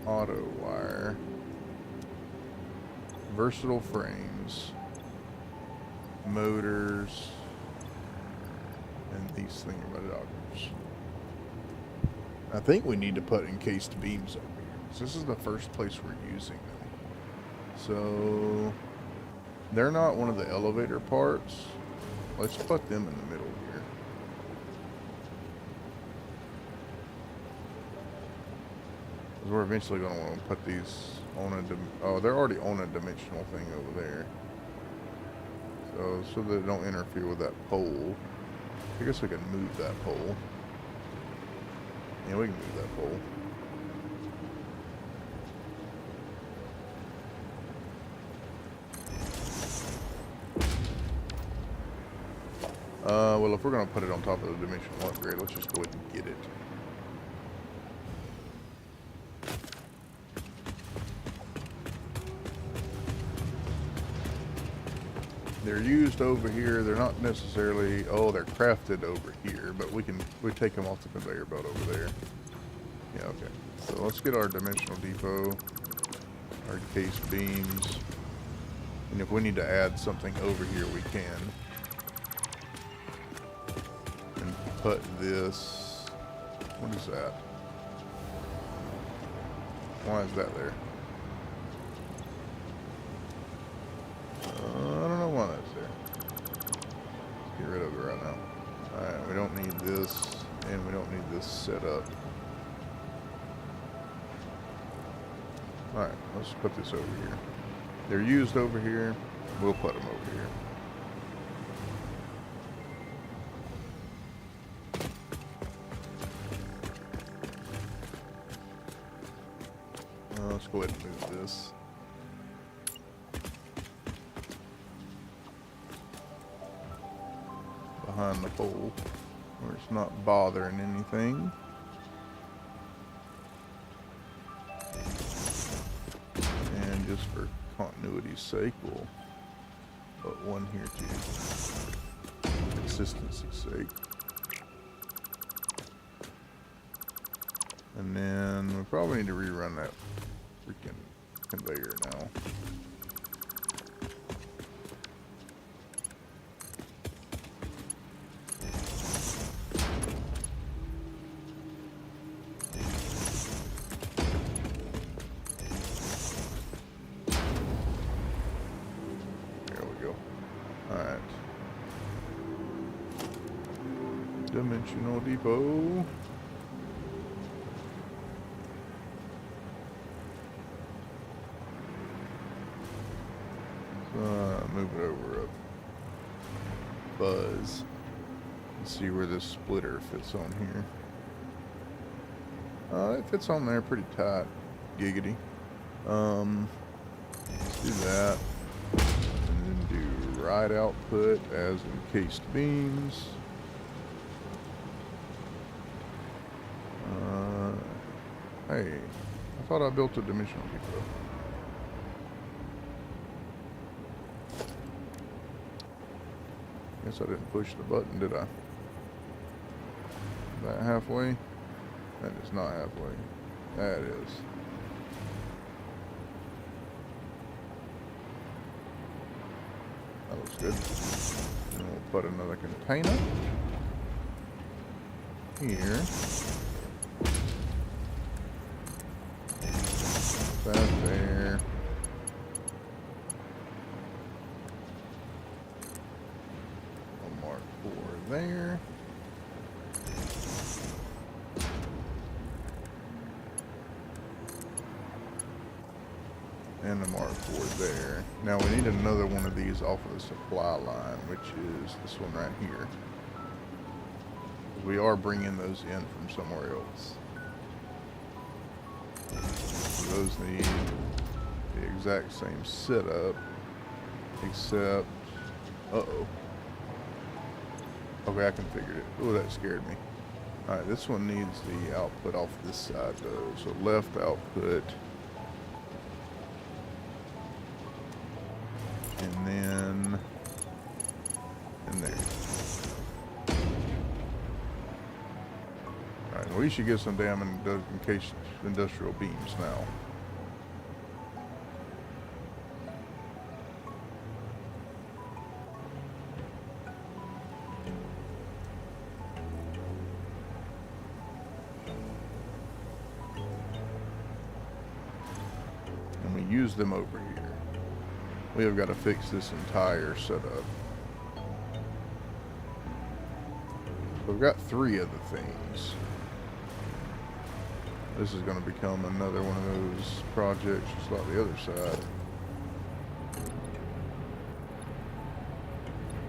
auto wire, versatile frames, motors, and these thingamajigers. I think we need to put encased beams over here. So this is the first place we're using them. So they're not one of the elevator parts. Let's put them in the middle here. Because we're eventually going to want to put these on a... oh, they're already on a dimensional thing over there. So they don't interfere with that pole. I guess we can move that pole. Yeah, we can move that pole. Well, if we're going to put it on top of the dimensional upgrade, let's just go ahead and get it. They're used over here. They're not necessarily... oh, they're crafted over here, but we take them off the conveyor belt over there. Yeah, okay. So let's get our dimensional depot, our case beams, and if we need to add something over here, we can. And put this... what is that? Why is that there? I don't know why that's there. Let's get rid of it right now. Alright, we don't need this, and we don't need this set up. Alright, let's put this over here. They're used over here. We'll put them over here. Let's go ahead and move this. Behind the pole, where it's not bothering anything. And just for continuity's sake, we'll put one here too. Consistency's sake. And then we probably need to rerun that freaking conveyor now. There we go. Alright. Dimensional depot. Move it over a buzz. Let's see where this splitter fits on here. It fits on there pretty tight. Giggity. Let's do that. And then do ride output as encased beams. Hey, I thought I built a dimensional depot. Guess I didn't push the button, did I? Is that halfway? That is not halfway. That is. That looks good. And we'll put another container here. That there. I'll mark 4 there. And the mark 4 there. Now we need another one of these off of the supply line, which is this one right here. We are bringing those in from somewhere else. So those need the exact same setup, except, uh-oh. Okay, I configured it. Oh, that scared me. Alright, this one needs the output off this side though. So left output. And then in there. Alright, we should get some damn industrial beams now. And we use them over here. We have got to fix this entire setup. We've got 3 of the things. This is going to become another one of those projects just like the other side.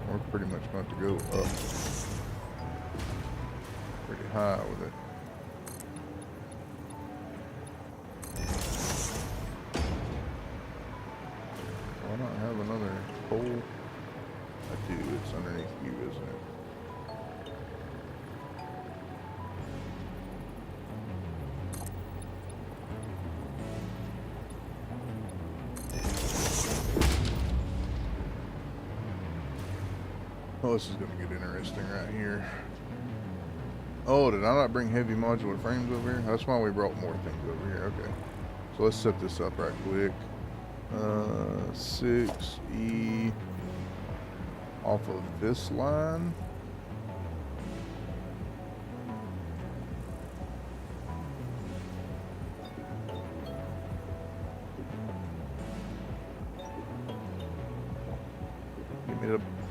We're pretty much going to go up pretty high with it. Why not have another pole? I do. It's underneath you, isn't it? Oh, this is going to get interesting right here. Oh, did I not bring heavy modular frames over here? That's why we brought more things over here. Okay. So let's set this up right quick. 6E off of this line.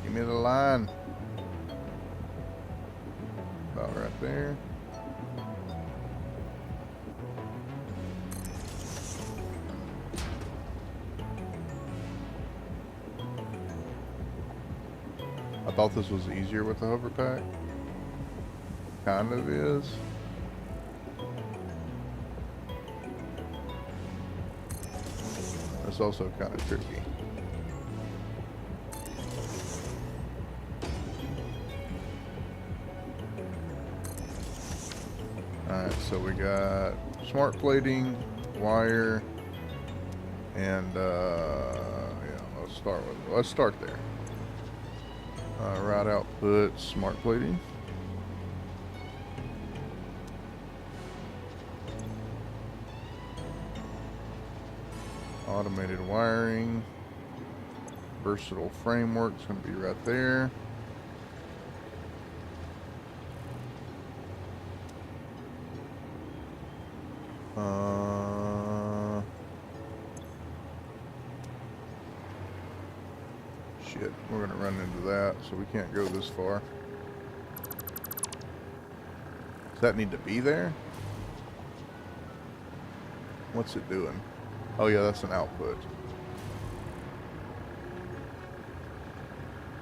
Give me the line. About right there. I thought this was easier with the hover pack. Kind of is. It's also kind of tricky. Alright, so we got smart plating, wire, and yeah, let's start there. Route output, smart plating. Automated wiring. Versatile framework's going to be right there. Shit, we're going to run into that, so we can't go this far. Does that need to be there? What's it doing? Oh yeah, that's an output.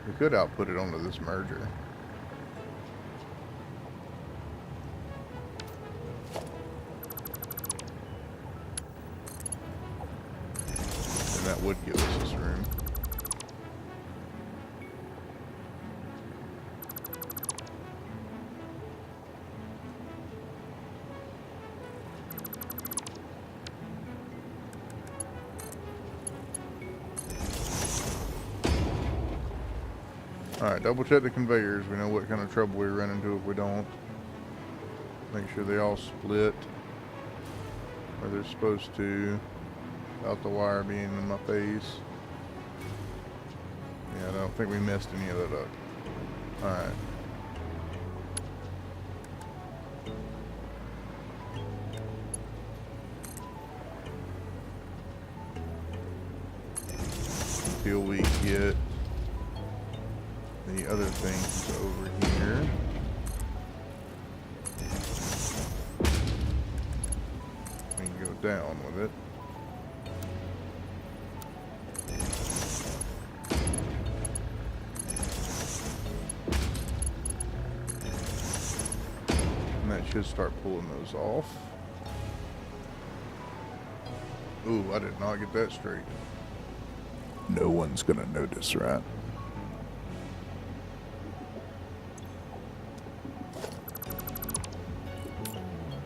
We could output it onto this merger. And that would give us this room. Alright, double check the conveyors. We know what kind of trouble we run into if we don't. Make sure they all split where they're supposed to, without the wire being in my face. Yeah, I don't think we messed any of that up. Alright. Until we get the other things over here. We can go down with it. And that should start pulling those off. Ooh, I did not get that straight. No one's gonna notice, right?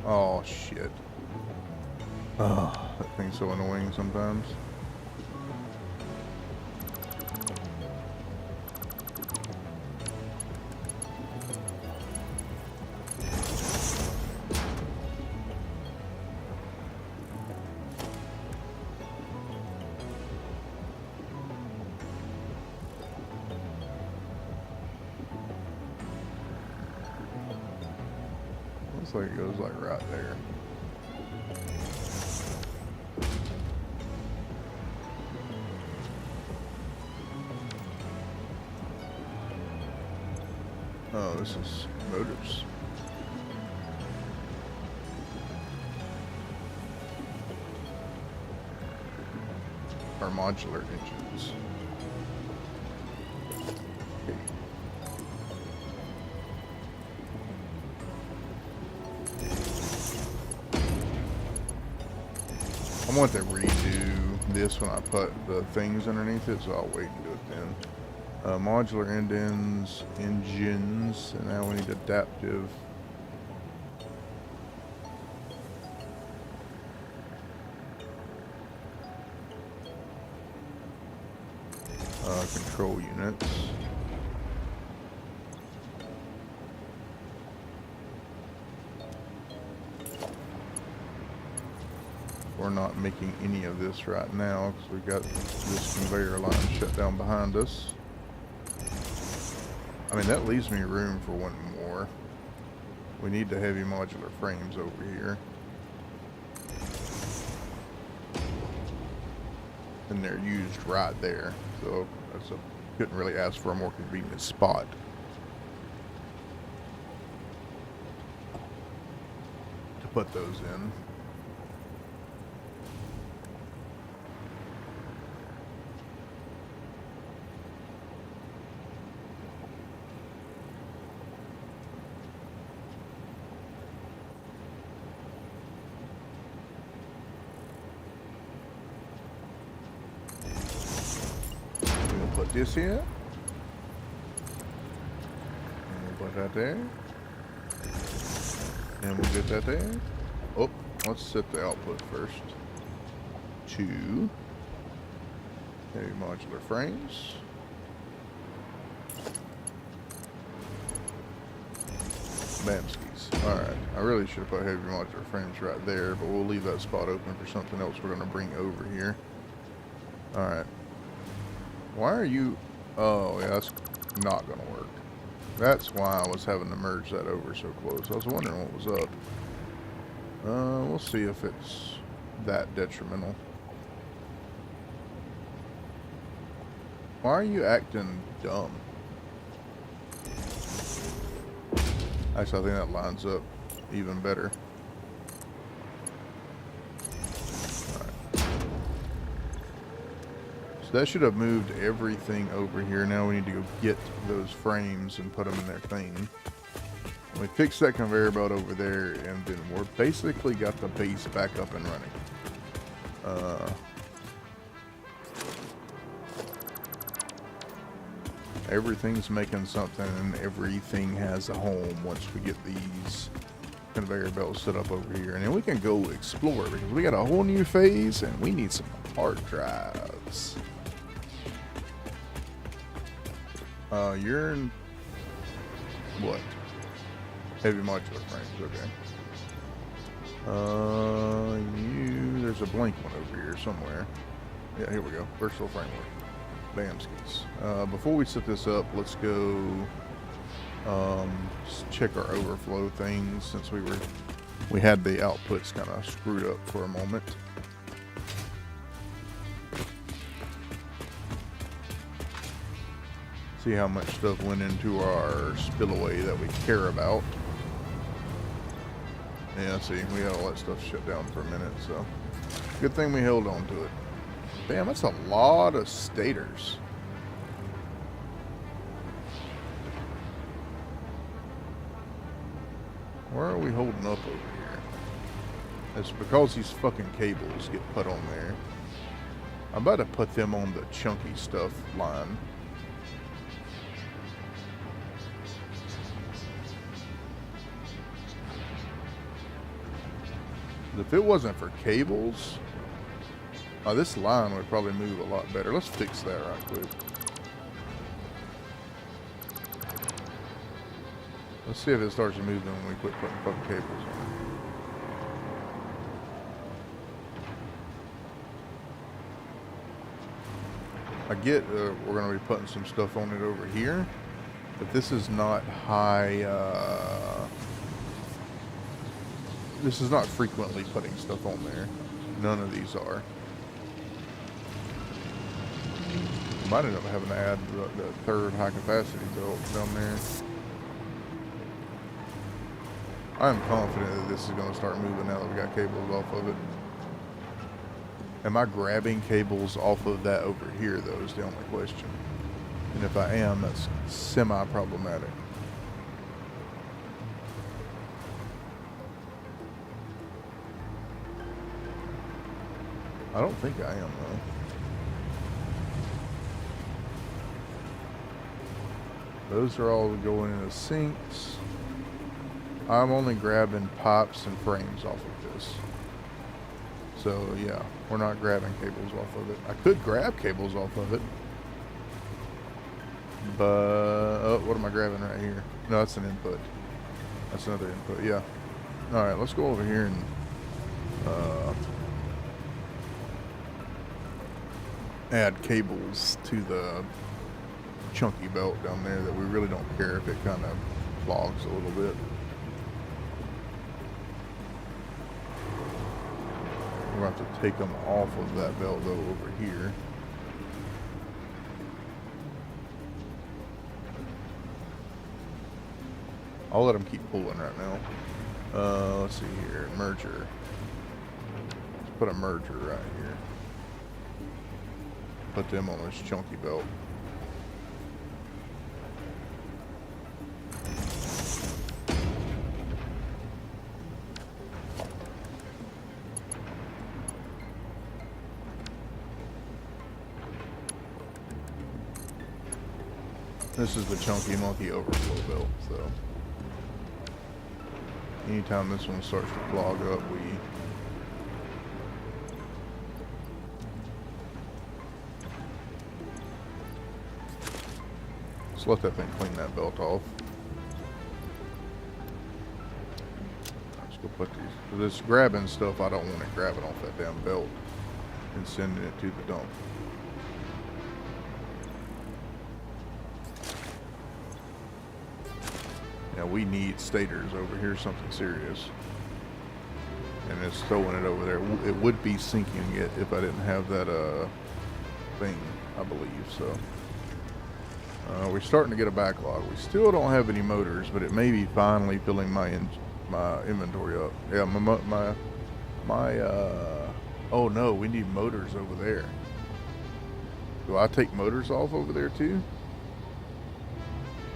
Oh, shit. Oh, that thing's so annoying sometimes. Looks like it goes like right there. Oh, this is motors. Or modular engines. Okay. I want to redo this when I put the things underneath it, so I'll wait and do it then. Modular engines, and now we need adaptive. Control units. We're not making any of this right now because we've got this conveyor line shut down behind us. I mean, that leaves me room for one more. We need the heavy modular frames over here. And they're used right there. So that's a, couldn't really ask for a more convenient spot. To put those in. Put this here. And we'll put that there. And we'll get that there. Oh, let's set the output first. 2 heavy modular frames. Bamskis. Alright, I really should have put heavy modular frames right there, but we'll leave that spot open for something else we're going to bring over here. Alright. Why are you... Oh, yeah, that's not going to work. That's why I was having to merge that over so close. I was wondering what was up. We'll see if it's that detrimental. Why are you acting dumb? Actually, I think that lines up even better. That should have moved everything over here. Now we need to go get those frames and put them in their thing. We fixed that conveyor belt over there, and then we're basically got the base back up and running. Everything's making something, and everything has a home once we get these conveyor belts set up over here. And then we can go explore, because we got a whole new phase, and we need some hard drives. You're in what? Heavy modular frames, okay. There's a blank one over here somewhere. Yeah, here we go. Versatile framework. Bamskis. Before we set this up, let's go check our overflow things since we had the outputs kind of screwed up for a moment. See how much stuff went into our spillway that we care about. Yeah, see, we had all that stuff shut down for a minute, so good thing we held on to it. Damn, that's a lot of stators. Where are we holding up over here? It's because these fucking cables get put on there. I'm about to put them on the chunky stuff line. If it wasn't for cables, this line would probably move a lot better. Let's fix that right quick. Let's see if it starts moving when we quit putting fucking cables on. I get we're going to be putting some stuff on it over here, but this is not high, this is not frequently putting stuff on there. None of these are. Might end up having to add the third high capacity belt down there. I'm confident that this is going to start moving now that we got cables off of it. Am I grabbing cables off of that over here, though, is the only question. And if I am, that's semi-problematic. I don't think I am, though. Those are all going into sinks. I'm only grabbing pipes and frames off of this. So, yeah, we're not grabbing cables off of it. I could grab cables off of it. But, oh, what am I grabbing right here? No, that's an input. That's another input, yeah. Alright, let's go over here and add cables to the chunky belt down there that we really don't care if it kind of clogs a little bit. We're going to have to take them off of that belt though over here. I'll let them keep pulling right now. Let's see here, merger. Let's put a merger right here. Put them on this chunky belt. This is the chunky monkey overflow belt, so anytime this one starts to clog up, just let that thing clean that belt off. Let's go put these. This grabbing stuff, I don't want it grabbing off that damn belt and sending it to the dump. Now we need stators over here, something serious. And it's throwing it over there. It would be sinking it if I didn't have that thing, I believe. So we're starting to get a backlog. We still don't have any motors, but it may be finally filling my inventory up. Yeah, oh no, we need motors over there. Do I take motors off over there too?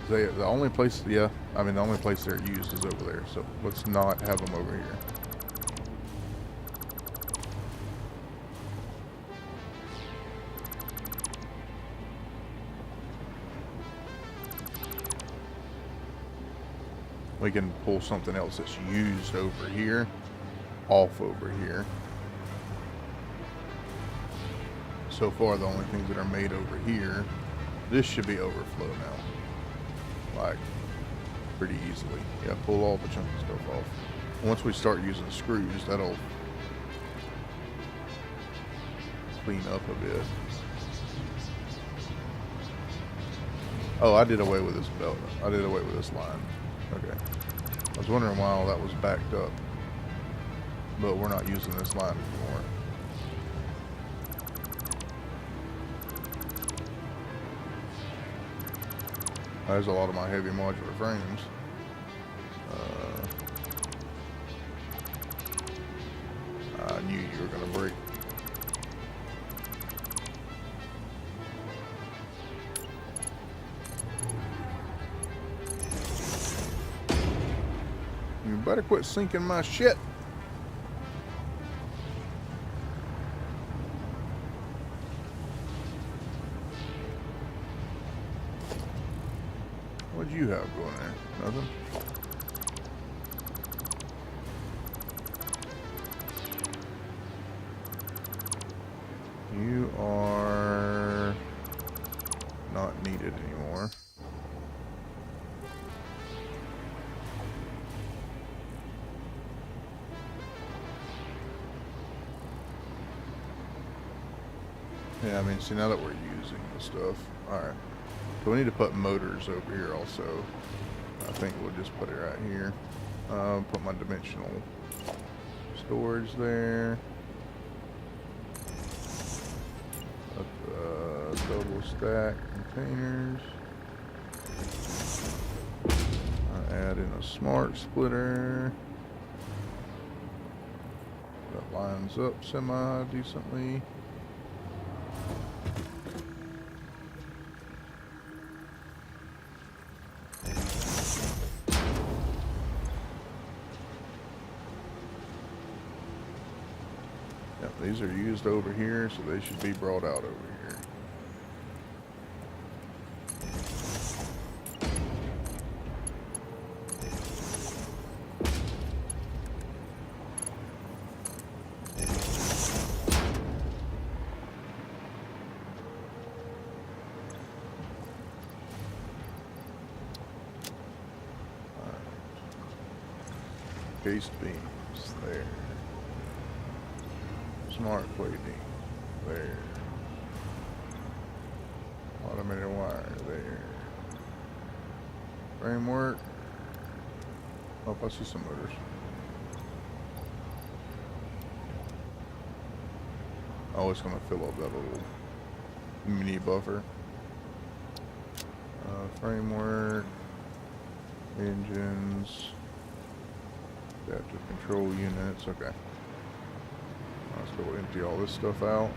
The only place, yeah, I mean the only place they're used is over there, so let's not have them over here. We can pull something else that's used over here, off over here. So far the only things that are made over here This should be overflow now. Like, pretty easily. Yeah, pull all the chunky stuff off. Once we start using screws, that'll clean up a bit. Oh, I did away with this belt. I did away with this line. Okay. I was wondering why all that was backed up. But we're not using this line anymore. There's a lot of my heavy modular frames. I knew you were going to break. You better quit sinking my shit. What'd you have going there? Nothing? You are not needed anymore. Yeah, I mean, see, now that we're using the stuff. Alright. So we need to put motors over here also. I think we'll just put it right here. Put my dimensional storage there. Put the double stack containers. Add in a smart splitter. That lines up semi-decently. These are used over here, so they should be brought out over here. All right. Cased beams there. Smart plating there. Automated wire there. Framework. Oh, I see some motors. Oh, it's gonna fill up that little mini buffer. Framework. Engines. Adaptive control units. Okay. Let's go empty all this stuff out.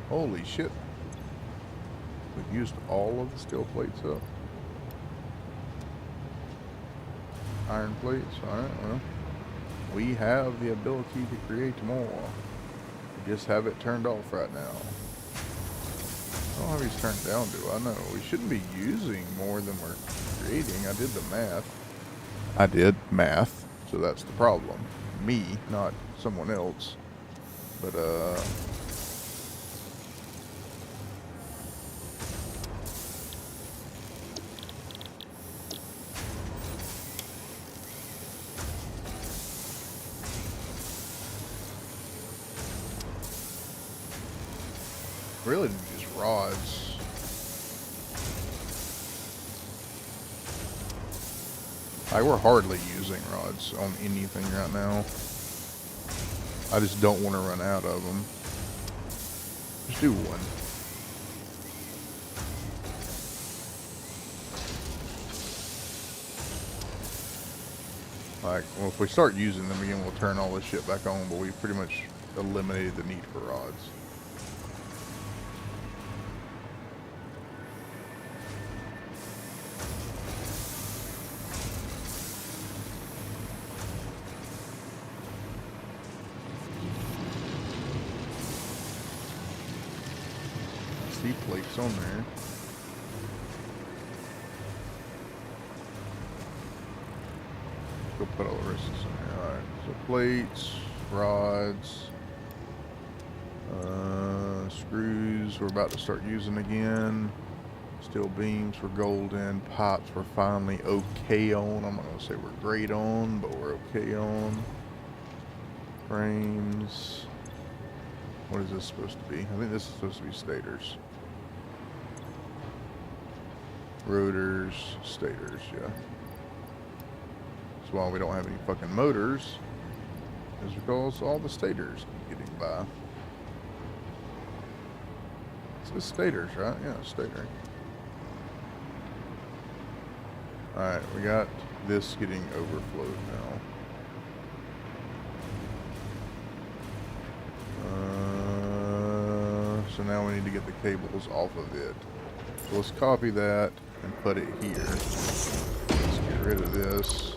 Holy shit. We've used all of the steel plates up. Iron plates, alright, well. We have the ability to create more. We just have it turned off right now. I don't know how these turned down, do I? know. We shouldn't be using more than we're creating. I did the math. I did math, so that's the problem. Me, not someone else. But, really need to use rods. We're hardly using rods on anything right now. I just don't want to run out of them. Just do one. Like, well, if we start using them again, we'll turn all this shit back on, but we pretty much eliminated the need for rods. Plates on there. Go put all the rest of this in there. Alright, so plates, rods, Screws we're about to start using again. Steel beams we're golden. Pipes we're finally okay on. I'm not gonna say we're great on, but we're okay on. Frames. What is this supposed to be? I think this is supposed to be stators. Rotors, stators, yeah. That's why we don't have any fucking motors. Is because all the stators keep getting by. It's stators, right? Yeah, stator. Alright, we got this getting overflowed now. So now we need to get the cables off of it. So let's copy that and put it here. Let's get rid of this.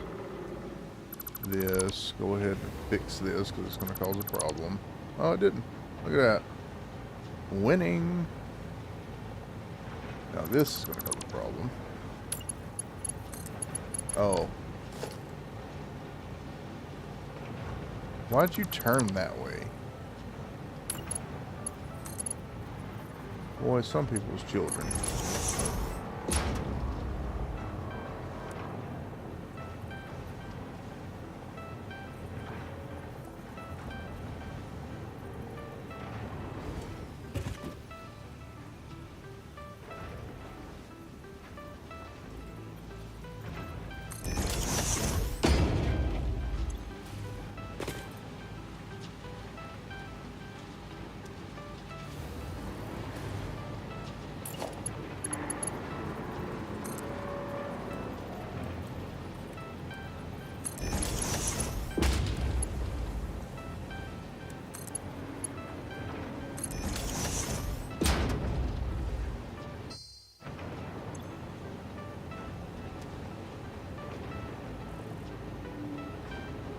This. Go ahead and fix this because it's going to cause a problem. Oh, it didn't. Look at that. Winning. Now this is going to cause a problem. Oh. Why'd you turn that way? Boy, some people's children.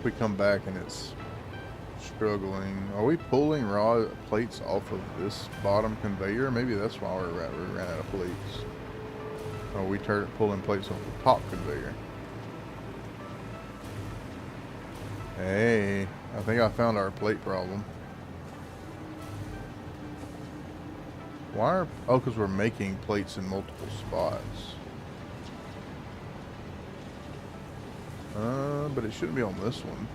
We come back and it's struggling. Are we pulling raw plates off of this bottom conveyor? Maybe that's why we ran out of plates. Or we pulling plates off the top conveyor. Hey, I think I found our plate problem. Oh, because we're making plates in multiple spots. But it shouldn't be on this one.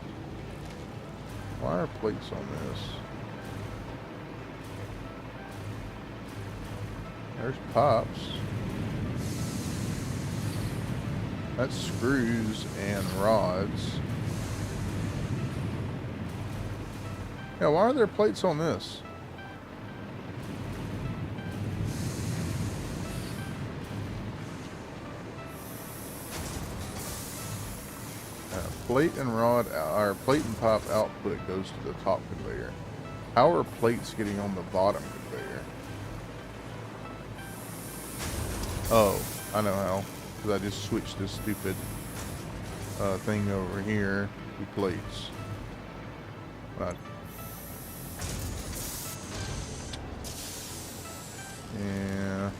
Why are plates on this? There's pipes. That's screws and rods. Yeah, why are there plates on this? Plate and rod, our plate and pipe output goes to the top conveyor. How are plates getting on the bottom conveyor? Oh, I know how. Because I just switched this stupid thing over here to plates. Right. Yeah.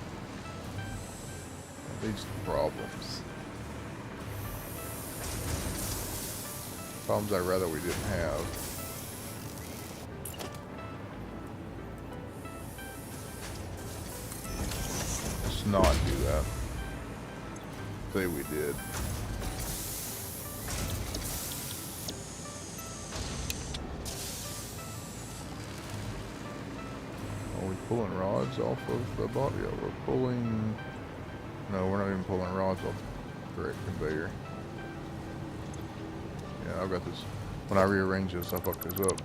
These problems. Problems I'd rather we didn't have. Let's not do that. Say we did. Are we pulling rods off of the body? Yeah, we're pulling... No, we're not even pulling rods off the correct conveyor. Yeah, I've got this. When I rearrange this, I fuck this up.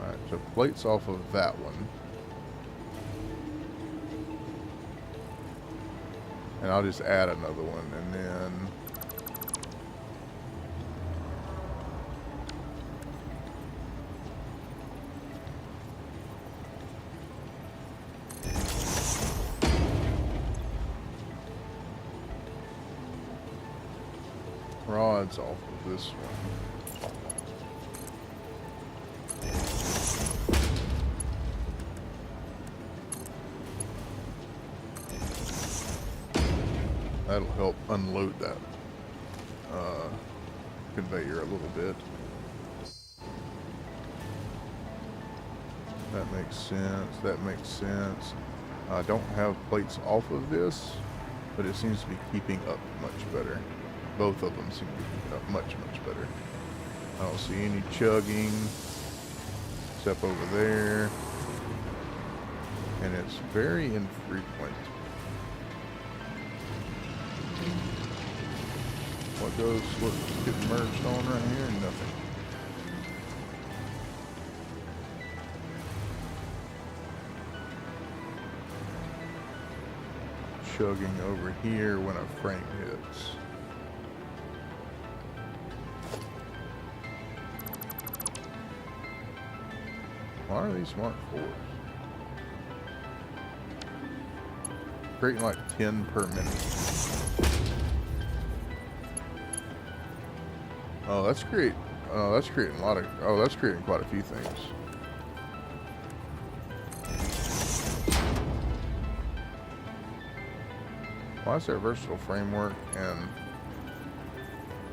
Alright, so plates off of that one. And I'll just add another one, and then... rods off of this one. That'll help unload that conveyor a little bit. That makes sense. That makes sense. I don't have plates off of this, but it seems to be keeping up much better. Both of them seem to be keeping up much, much better. I don't see any chugging except over there. And it's very infrequent. What's getting merged on right here? Nothing. Chugging over here when a frame hits. Why are these Mark 4s? Creating like 10 per minute. Oh, that's great. Oh, that's creating a lot of. Oh, that's creating quite a few things. Why is there versatile framework and?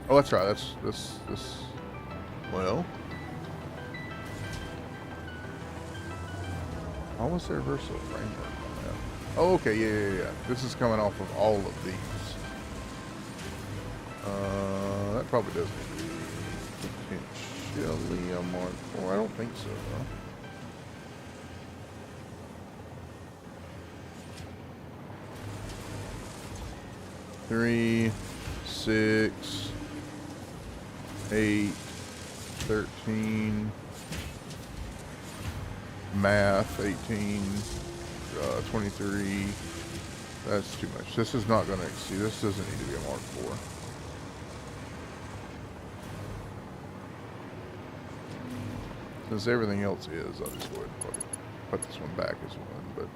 Oh, that's right. That's this. Well, why was there versatile framework on that? Oh, okay. Yeah. This is coming off of all of these. That probably does need to be potentially a Mark 4. I don't think so, though. Three, 6, 8, 13, math, 18, 23. That's too much. This is not going to exceed. This doesn't need to be a Mark 4. Since everything else is, I'll just go ahead and put this one back as one, but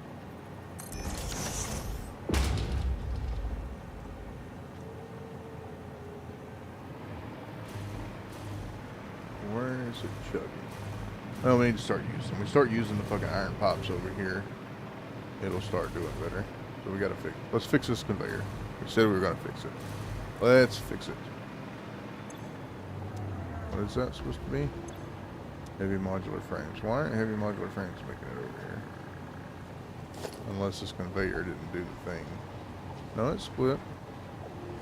where is it chugging? Well, we need to start using them. We start using the fucking iron pipes over here, it'll start doing better. So we gotta let's fix this conveyor. We said we were gonna fix it. Let's fix it. What is that supposed to be? Heavy modular frames. Why aren't heavy modular frames making it over here? Unless this conveyor didn't do the thing. No, it split.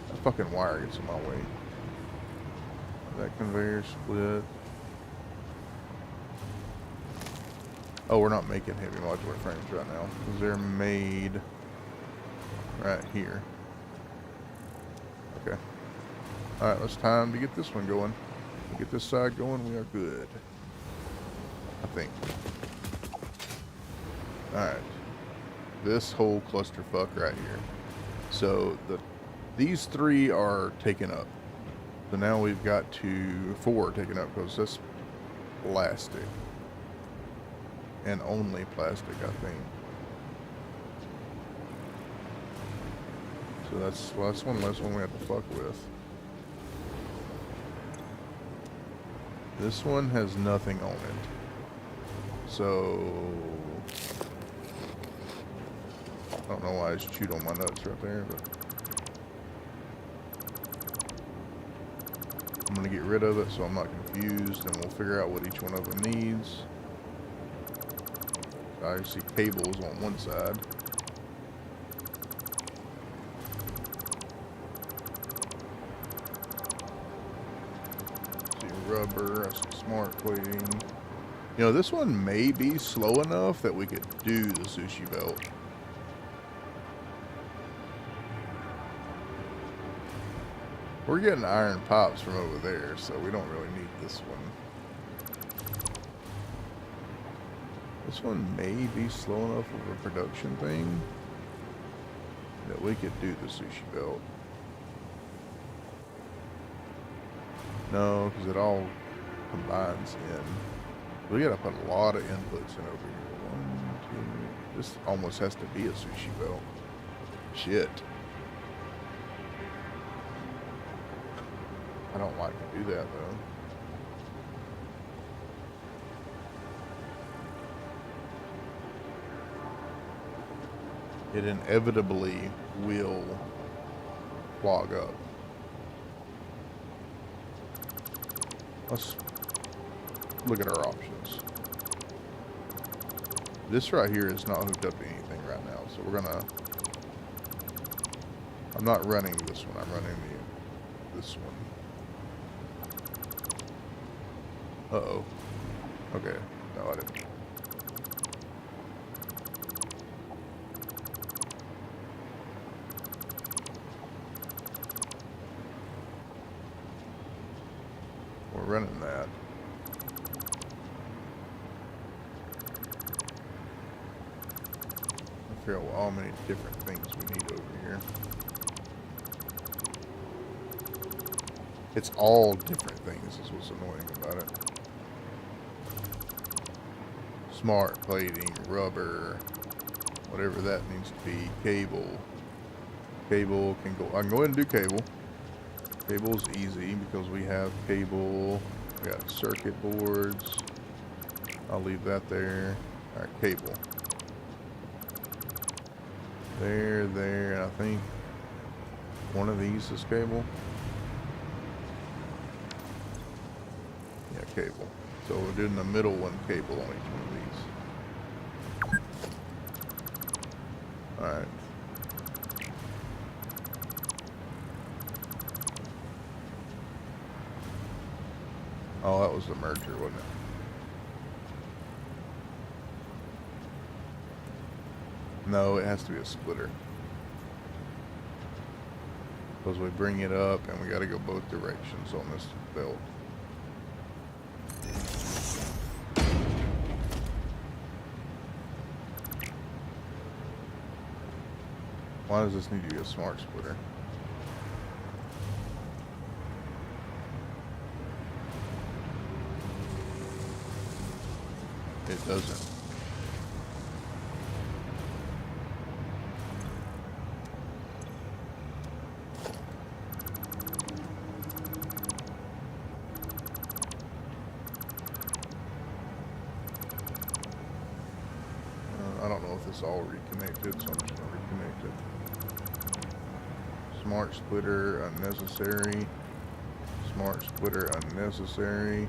That fucking wire gets in my way. That conveyor split. Oh, we're not making heavy modular frames right now because they're made right here. Okay. Alright, it's time to get this one going. Get this side going, we are good. I think. Alright. This whole clusterfuck right here. So these 3 are taken up. So now we've got 4 taken up because that's plastic. And only plastic, I think. So that's one less one we have to fuck with. This one has nothing on it. So I don't know why I just chewed on my nuts right there, but I'm gonna get rid of it so I'm not confused, and we'll figure out what each one of them needs. I see cables on one side. I see rubber, I see smart plating. You know, this one may be slow enough that we could do the sushi belt. We're getting iron pipes from over there, so we don't really need this one. This one may be slow enough of a production thing that we could do the sushi belt. No, because it all combines in. We gotta put a lot of inputs in over here. 1, 2. This almost has to be a sushi belt. Shit. I don't like to do that though. It inevitably will clog up. Let's look at our options. This right here is not hooked up to anything right now, so we're gonna... I'm not running this one, I'm running this one. Uh-oh. Okay, no I didn't. We're running that. I figure out how many different things we need over here. It's all different things is what's annoying about it. Smart plating, rubber, whatever that needs to be, cable. Cable can go, I can go ahead and do cable. Cable's easy because we have cable, we got circuit boards. I'll leave that there. Alright, cable. There, and I think one of these is cable. Yeah, cable. So we're doing the middle one cable on each one of these. Alright. Oh, that was the merger, wasn't it? No, it has to be a splitter. Because we bring it up and we got to go both directions on this belt. Why does this need to be a smart splitter? It doesn't. I don't know if it's all reconnected, so I'm just going to reconnect it. Smart splitter, unnecessary. Smart splitter, unnecessary.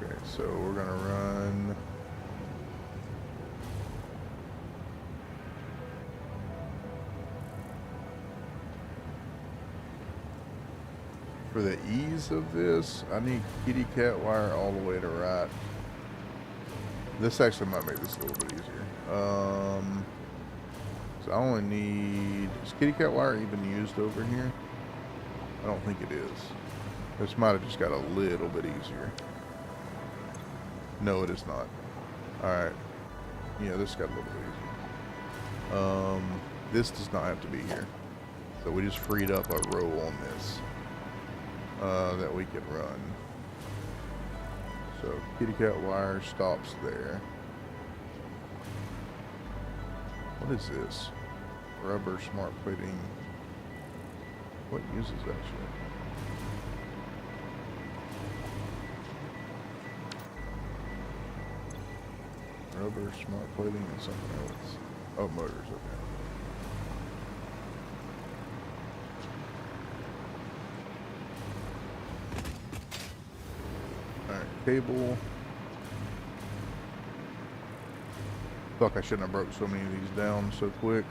Okay, so we're going to run... For the ease of this, I need kitty cat wire all the way to right. This actually might make this a little bit easier. So I only need... Is kitty cat wire even used over here? I don't think it is. This might have just got a little bit easier. No, it is not. Alright. Yeah, this got a little bit easier. This does not have to be here. So we just freed up a row on this. That we can run. So kitty cat wire stops there. What is this? Rubber smart plating. What uses that shit? Rubber smart plating and something else. Oh, motors, okay. Cable. Fuck, I shouldn't have broke so many of these down so quick.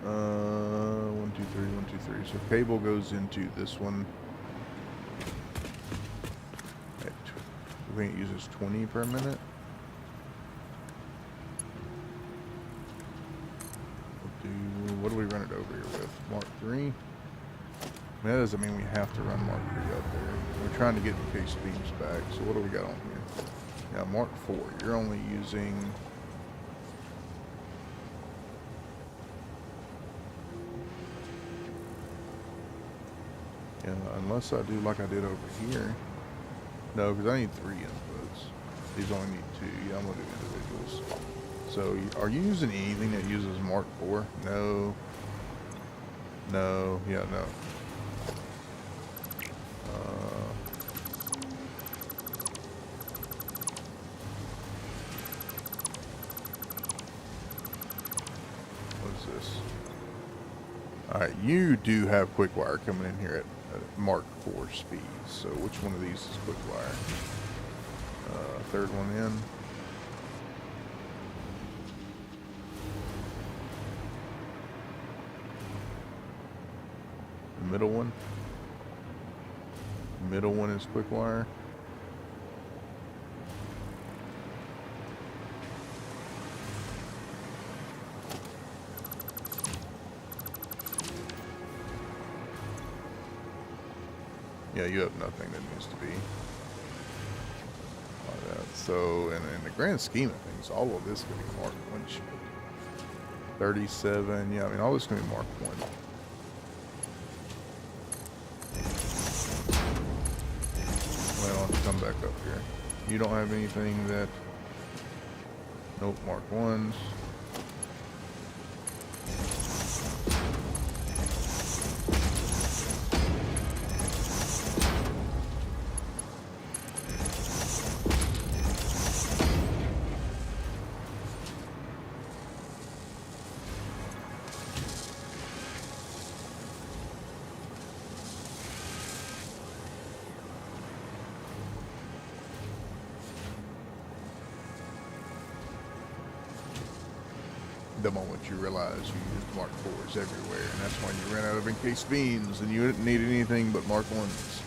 1, 2, 3, 1, 2, 3. So cable goes into this one. I think it uses 20 per minute. What do we run it over here with? Mark 3? That doesn't mean we have to run Mark 3 up there. We're trying to get the case beams back. So what do we got on here? Yeah, Mark 4. You're only using... Yeah, unless I do like I did over here. No, because I need 3 inputs. These only need 2. Yeah, I'm going to do individuals. So, are you using anything that uses Mark 4? No. No. Yeah, no. What's this? Alright, you do have quick wire coming in here Mark 4 speeds. So which one of these is quick wire? Third one in. The middle one. Middle one is quick wire. Yeah, you have nothing that needs to be like that. So, in the grand scheme of things, all of this could be marked 1 ship. 37, yeah, I mean, all this can be marked 1. Well, let's come back up here. You don't have anything that... Nope, mark 1s. The moment you realize you used mark 4s everywhere, and that's when you ran out of encased beams and you didn't need anything but mark 1s.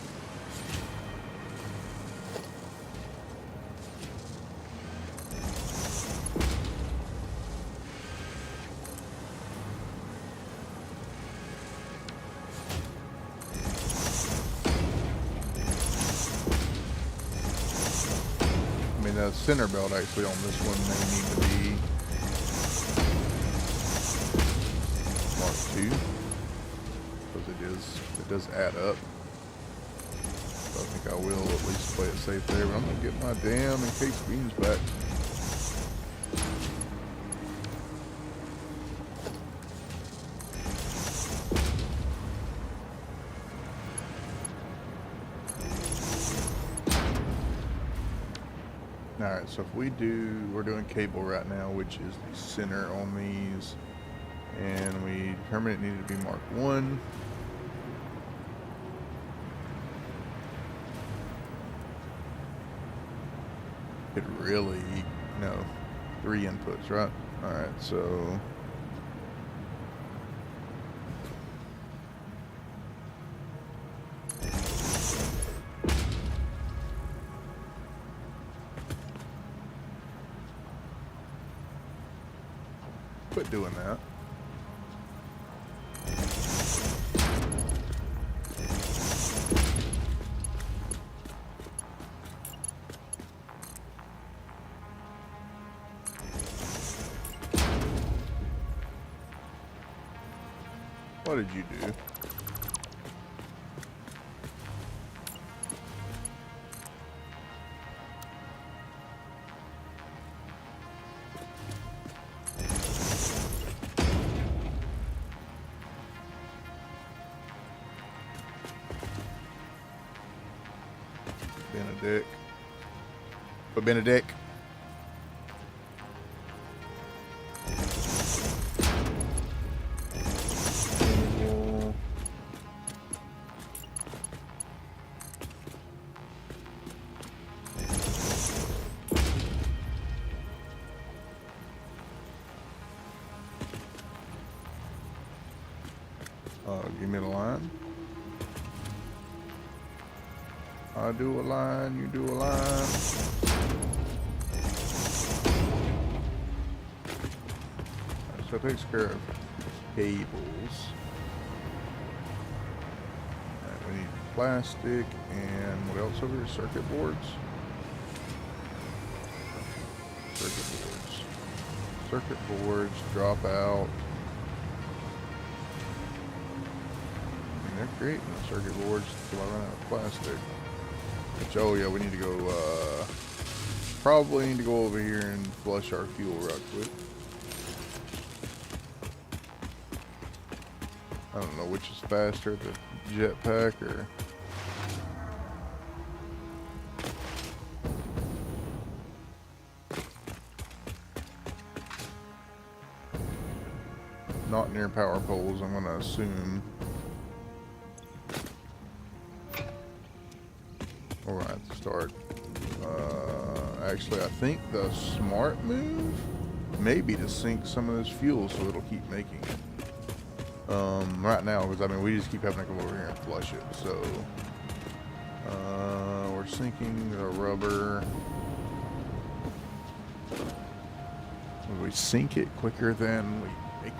I mean, the center belt actually on this one may need to be mark 2, because it does add up. So I think I will at least play it safe there, but I'm gonna get my damn encased beams back. Alright, so if we're doing cable right now, which is the center on these, and we determined it needed to be marked 1. It really, no, 3 inputs, right? Alright, so... Quit doing that. What did you do? Benedict. But Benedict. Give me the line. I do a line, you do a line. So it takes care of cables. Right, we need plastic and what else over here? Circuit boards. Circuit boards. Circuit boards drop out. They're creating the circuit boards until I run out of plastic. Which, oh yeah, we need to go, probably need to go over here and flush our fuel right quick. I don't know which is faster, the jetpack or... Not near power poles, I'm gonna assume. Alright, start. Actually, I think the smart move may be to sink some of this fuel so it'll keep making it. Right now, because I mean, we just keep having to come over here and flush it. So, we're sinking the rubber. We sink it quicker than we make it.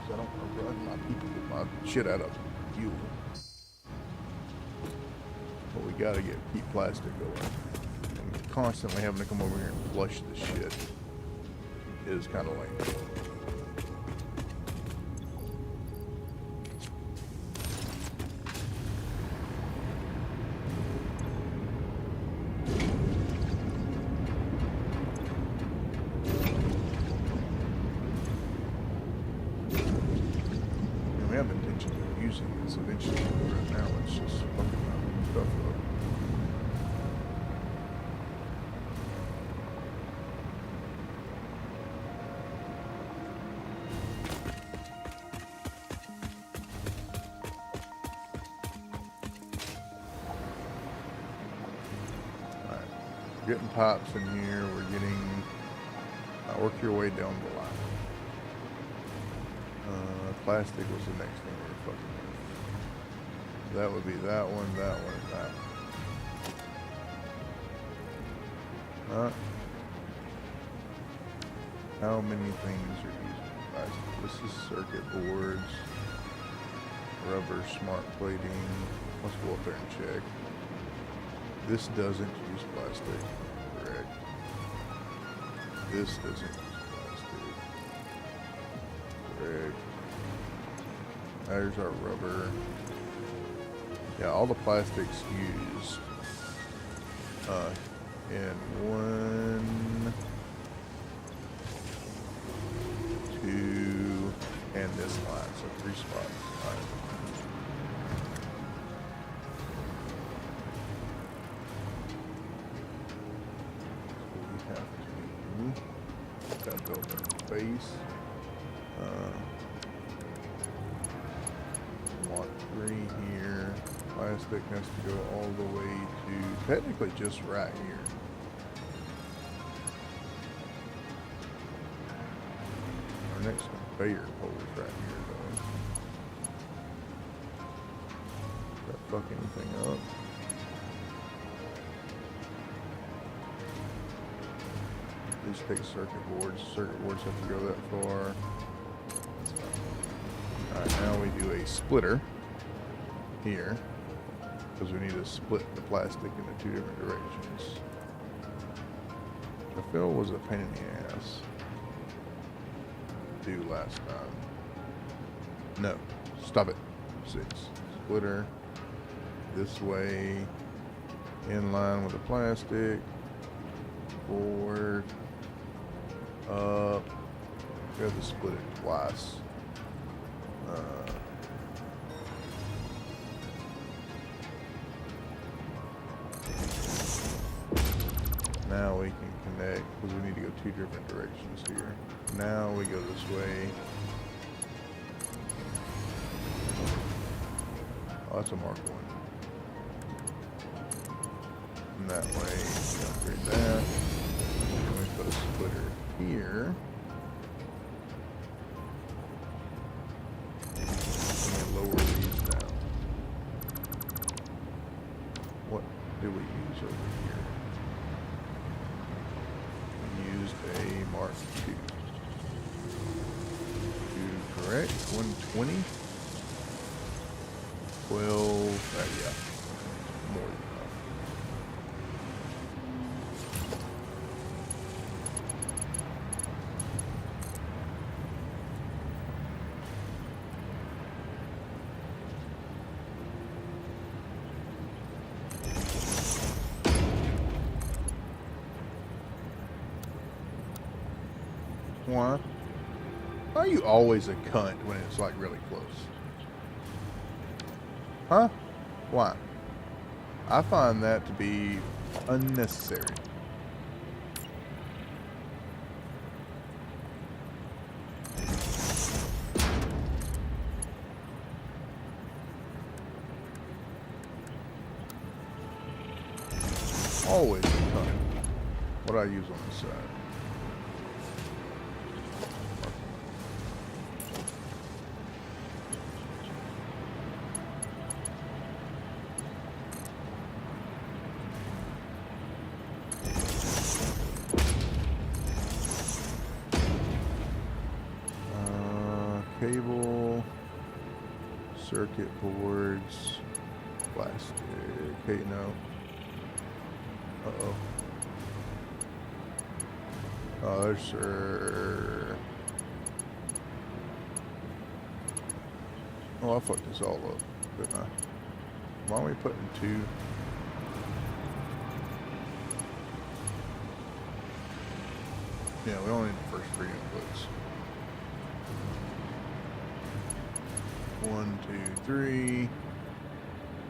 Because I don't want to run my shit out of fuel. But we gotta get keep plastic going. And constantly having to come over here and flush the shit is kind of lame. We have intentions of using this eventually, but right now it's just fucking stuff up. Alright, we're getting pipes in here, we're getting, work your way down the line. Plastic was the next thing we were fucking with. That would be that one, and that one. How many things are using plastic? This is circuit boards, rubber, smart plating. Let's go up there and check. This doesn't use plastic, correct? This doesn't use plastic, correct? There's our rubber. Yeah, all the plastics used in 1, 2, and this line, so 3 spots. All right. So we have to got building base. Mark 3 here. Plastic has to go all the way to technically just right here. Our next conveyor pole is right here though. That fuck anything up. These take circuit boards. Circuit boards have to go that far. Alright, now we do a splitter here, because we need to split the plastic into 2 different directions. Which I feel was a pain in the ass to do last time. No, stop it. 6. Splitter this way, in line with the plastic, forward, up. We have to split it twice. Now we can connect, because we need to go 2 different directions here. Now we go this way. Oh, that's a Mark 1. And that way, upgrade that. And we put a splitter here. And lower these down. What do we use over here? We used a Mark 2. Correct? 120? 12, yeah. More than enough. Why? Why are you always a cunt when it's like really close? Huh? Why? I find that to be unnecessary. Always a ton. What I use on this side. Cable, circuit boards, plastic. Okay, no. Uh-oh. Oh, there's oh, I fucked this all up, didn't I? Why are we putting two? Yeah, we only need the first three inputs. 1, 2, 3.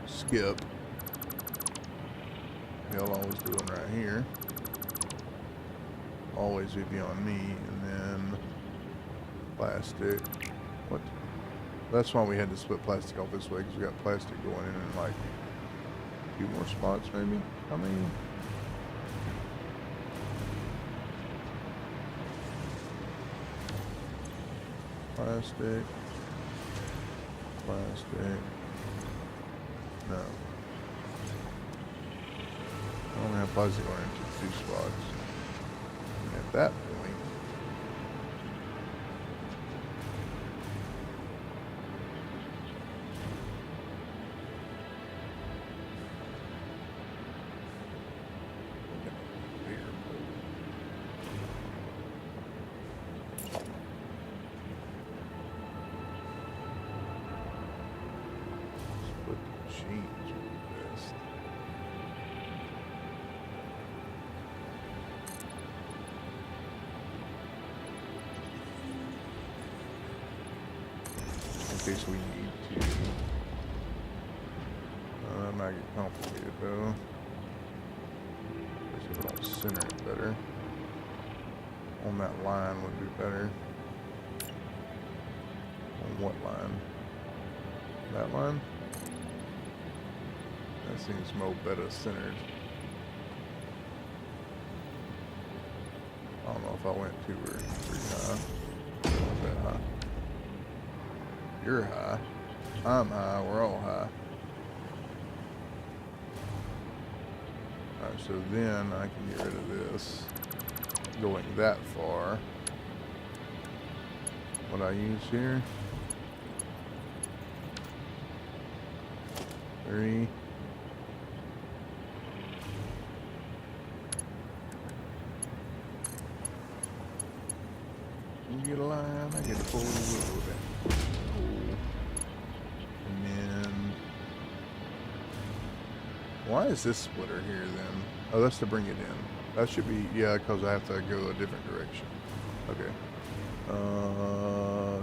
Skip. They'll always do one right here. Always would be on me, and then plastic. What? That's why we had to split plastic off this way, because we got plastic going in like a few more spots, maybe. I mean, plastic. Plastic. No. I only have plastic going into 2 spots. And at that point, split the machines would be best. In case we need to. That might get complicated though. Guess if I don't center it better. On that line would be better. On what line? That line? That seems more better centered. I don't know if I went too or pretty high. Not that high. You're high. I'm high. We're all high. Alright, so then I can get rid of this. Going that far. What I use here? 3. You get a line, I get a full load. And then, why is this splitter here then? Oh, that's to bring it in. That should be, yeah, because I have to go a different direction. Okay.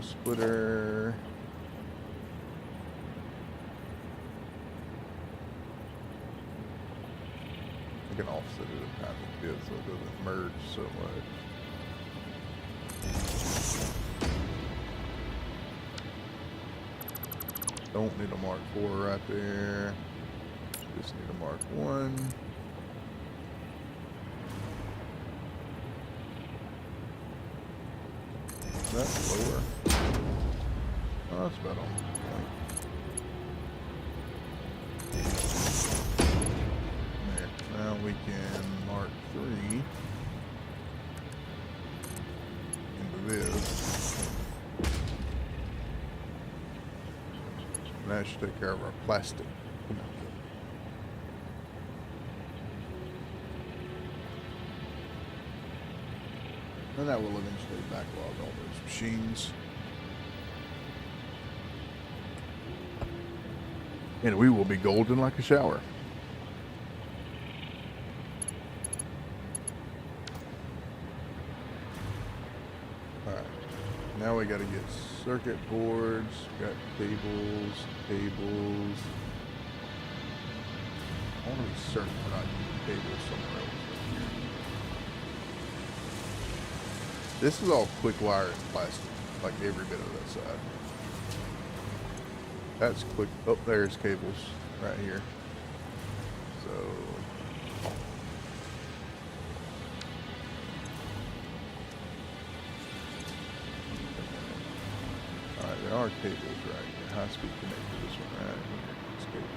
Splitter. I can offset it a tiny bit so it doesn't merge so much. Don't need a Mark 4 right there. Just need a Mark 1. That's lower. Oh, that's about on point. There. Now we can Mark 3 into this. And that should take care of our plastic. And that will eventually backlog all those machines. And we will be golden like a shower. Alright. Now we gotta get circuit boards, got cables. I want to be certain we're not using cables somewhere else. This is all quick wire and plastic, like every bit of that side. That's quick. Oh, there's cables right here. So there are cables right here. High-speed connector. This one right here. These cables.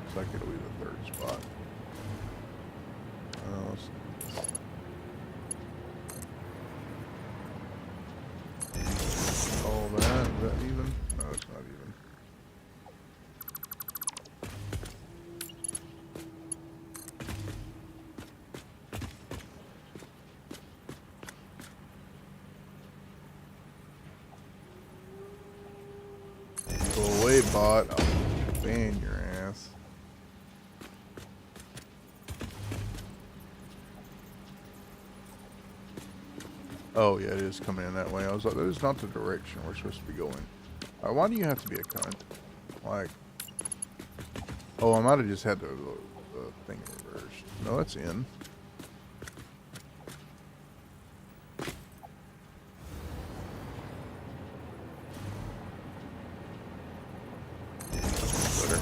Looks like it'll be the third spot. All that, is that even? No, it's not even. Go away, bot. I'll ban your ass. Oh, yeah, it is coming in that way. I was like, that is not the direction we're supposed to be going. Why do you have to be a cunt? Like, oh, I might have just had the thing reversed. No, that's in. Better.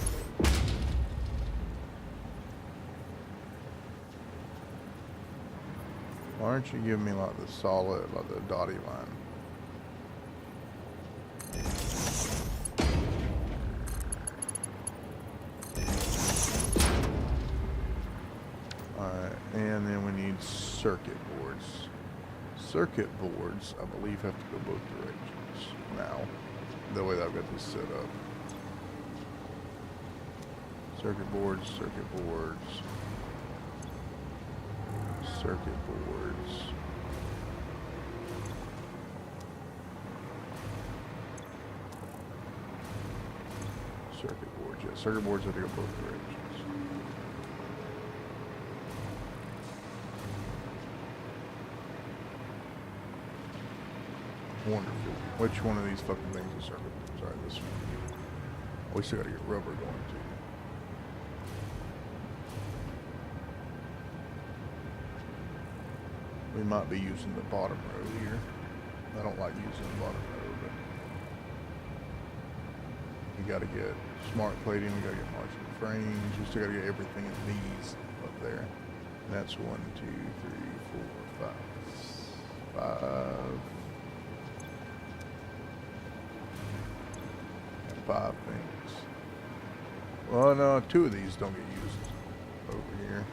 Why aren't you giving me like the solid, like the dotty line? Alright, and then we need circuit boards. Circuit boards, I believe, have to go both directions now. The way that I've got this set up. Circuit boards, circuit boards. Circuit boards. Circuit boards, yeah. Circuit boards have to go both directions. Wonderful. Which one of these fucking things is circuit boards? Alright, this one. We still gotta get rubber going too. We might be using the bottom row here. I don't like using the bottom row, but we gotta get smart plating, we gotta get marching frames, we still gotta get everything in these up there. And that's 1, 2, 3, 4, 5. 5 things. Well, no, 2 of these don't get used over here.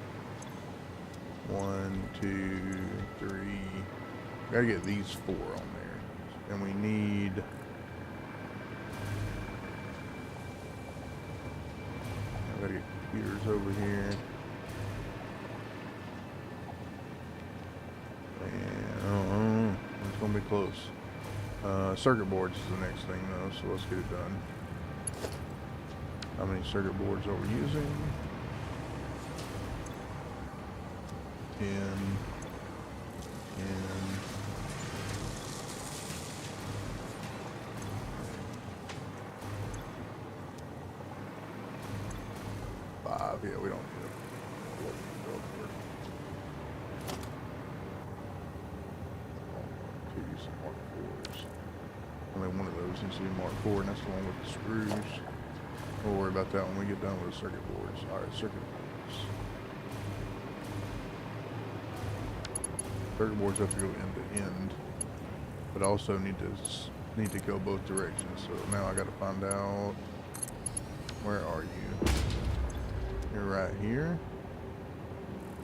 1, 2, 3. Gotta get these 4 on there. And we need. I gotta get computers over here. And it's gonna be close. Circuit boards is the next thing though, so let's get it done. How many circuit boards are we using? 10. 5. Yeah, we don't need it. Some Mark 4s. Only one of those needs to be Mark 4, and that's the one with the screws. We'll worry about that when we get done with the circuit boards. Alright, circuit boards. Circuit boards have to go end to end, but also need to go both directions. So now I got to find out, where are you? You're right here.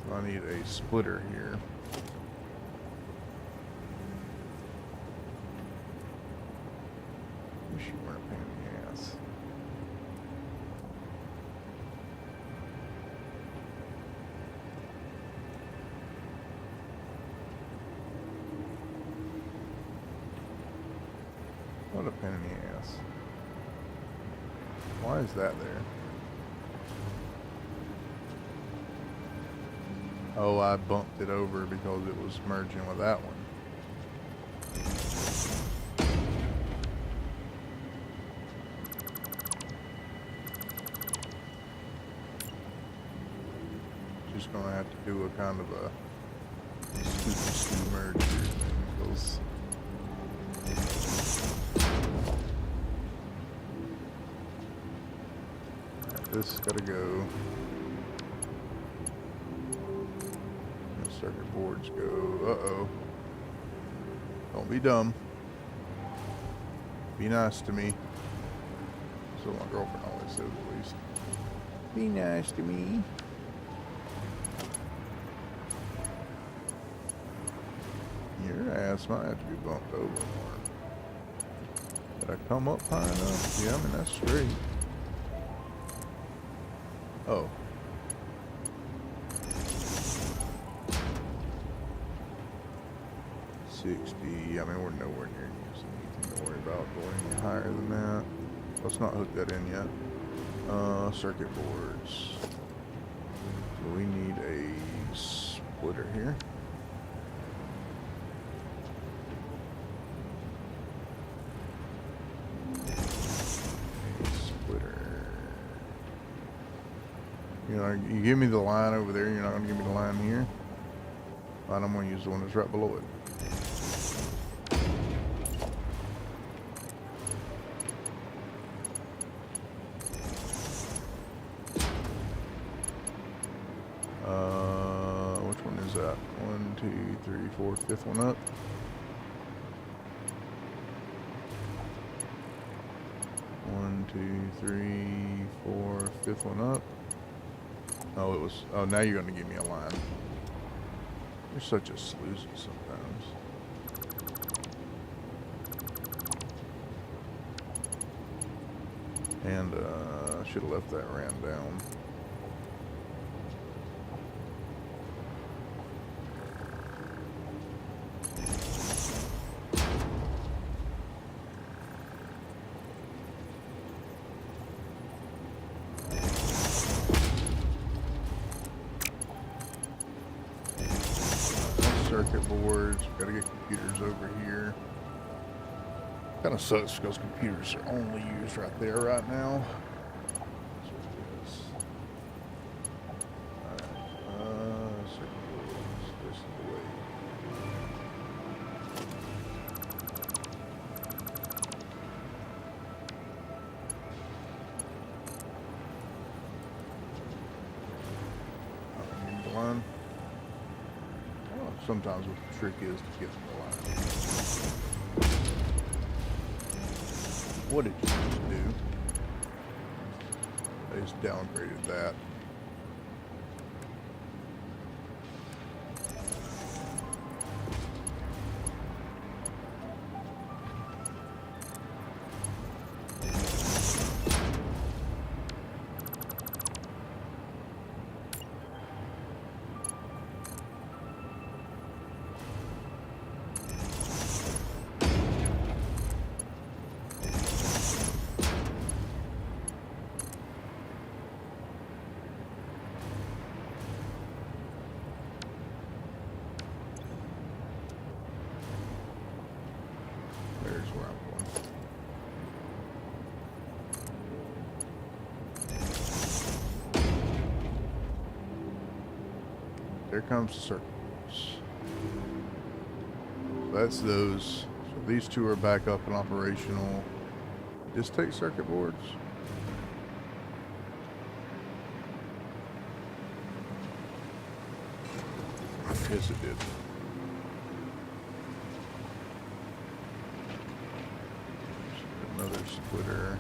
So I need a splitter here. Wish you weren't a pain in the ass. What a pain in the ass. Why is that there? Oh, I bumped it over because it was merging with that one. Just gonna have to do a kind of a scoop merge here thing because this gotta go. Circuit boards go. Uh-oh. Don't be dumb. Be nice to me. So my girlfriend always says, at least. Be nice to me. Your ass might have to be bumped over more. Did I come up high enough? Yeah, I mean, that's straight. Oh. I mean, we're nowhere near using anything to worry about going any higher than that. Let's not hook that in yet. Circuit boards. So we need a splitter here. A splitter. You know, you give me the line over there, you're not going to give me the line here. Fine, I'm going to use the one that's right below it. Which one is that? 1, 2, 3, 4, fifth one up. One, 2, 3, 4, fifth one up. Oh, it was. Oh, now you're going to give me a line. You're such a sloozy sometimes. And I should have left that ram down. Circuit boards, gotta get computers over here. Kind of sucks because computers are only used right there right now. That's what it is. Alright, circuit boards, this is the way. I need the line. Sometimes what the trick is to get the line. What did you just do? I just downgraded that. There's where I'm going. There comes the circuit boards. So that's those. So these two are back up and operational. Just take circuit boards. Yes, it did. Another splitter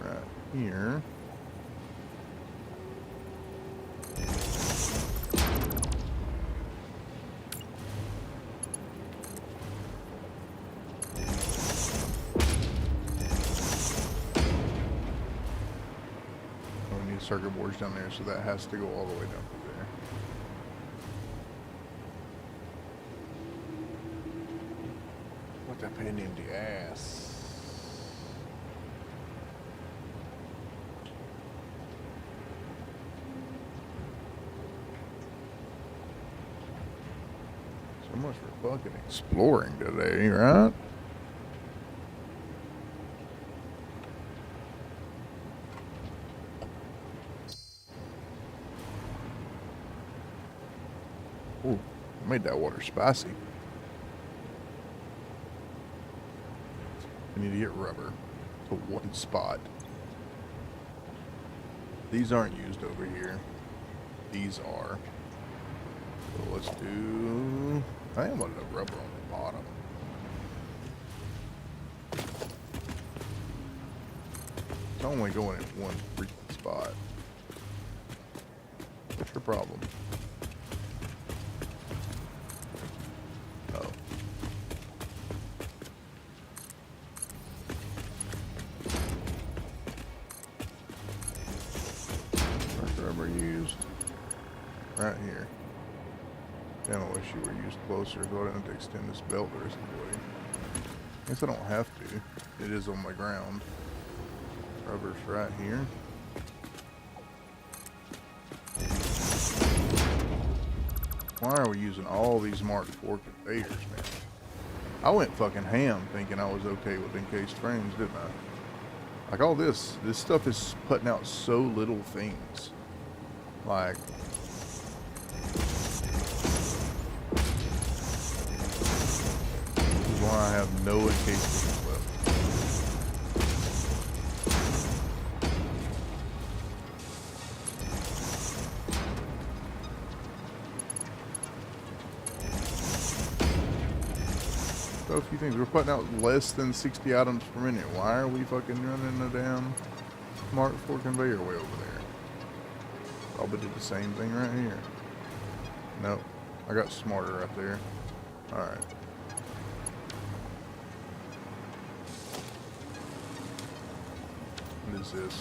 right here. We need circuit boards down there, so that has to go all the way down through there. What that pain in the ass. So much for fucking exploring today, right? Ooh, made that water spicy. I need to get rubber to one spot. These aren't used over here. These are. So let's do... I think I'm gonna do rubber on the bottom. It's only going in one freaking spot. What's your problem? Oh. Where's rubber used? Right here. Damn, I wish you were used closer, so I didn't have to extend this belt the rest of the way. I guess I don't have to. It is on my ground. Rubber's right here. Why are we using all these Mark IV conveyors, man? I went fucking ham thinking I was okay with encased frames, didn't I? Like all this stuff is putting out so little things. Like, this is why I have no encased frames left. So a few things. We're putting out less than 60 items per minute. Why are we fucking running a damn Mark IV conveyor way over there? Probably did the same thing right here. Nope. I got smarter right there. Alright. What is this?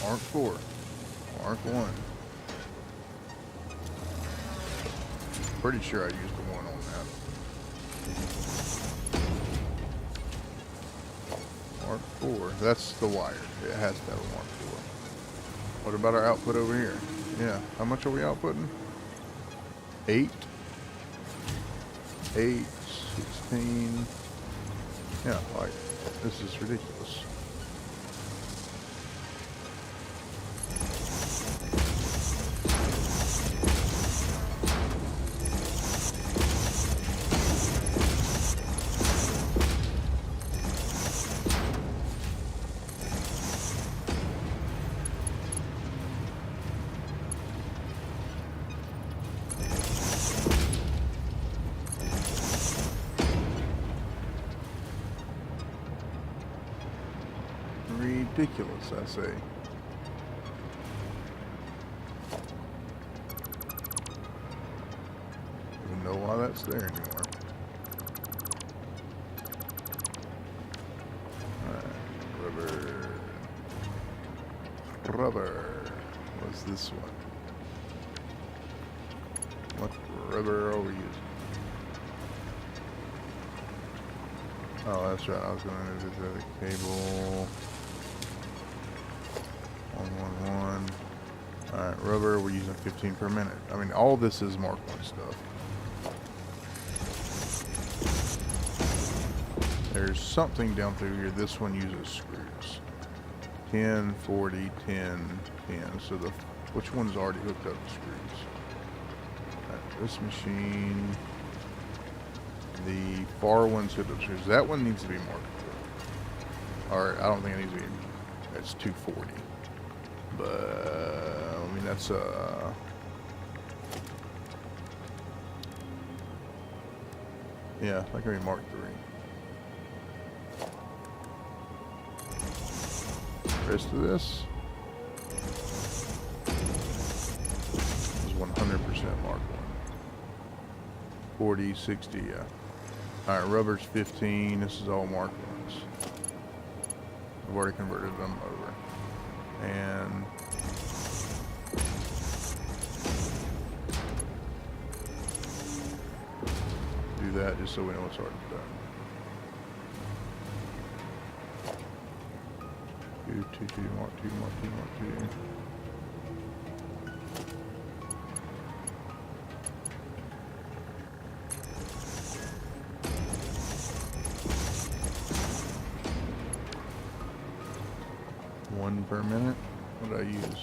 Mark IV. Mark I. Pretty sure I used the one on that. Mark IV. That's the wire. It has to have a Mark IV. What about our output over here? Yeah. How much are we outputting? 8. 8, 16. Yeah, like, this is ridiculous. Ridiculous, I say. Don't even know why that's there anymore. Alright, rubber. Rubber. What's this one? What rubber are we using? Oh, that's right. I was going to do the cable. 111. Alright, rubber, we're using 15 per minute. I mean, all this is Mark I stuff. There's something down through here. This one uses screws. 10, 40, 10, 10. So which one's already hooked up to screws? Alright, this machine. The far one's hooked up to screws. That one needs to be Mark IV. Or, I don't think it needs to be. It's 240. But, I mean, that's, yeah, that can be Mark III. Rest of this is 100% Mark I. 40, 60, yeah. Alright, rubber's 15. This is all Mark I's. I've already converted them over. And do that just so we know it's already done. 2, Mark II, Mark II, Mark II. One per minute. What did I use?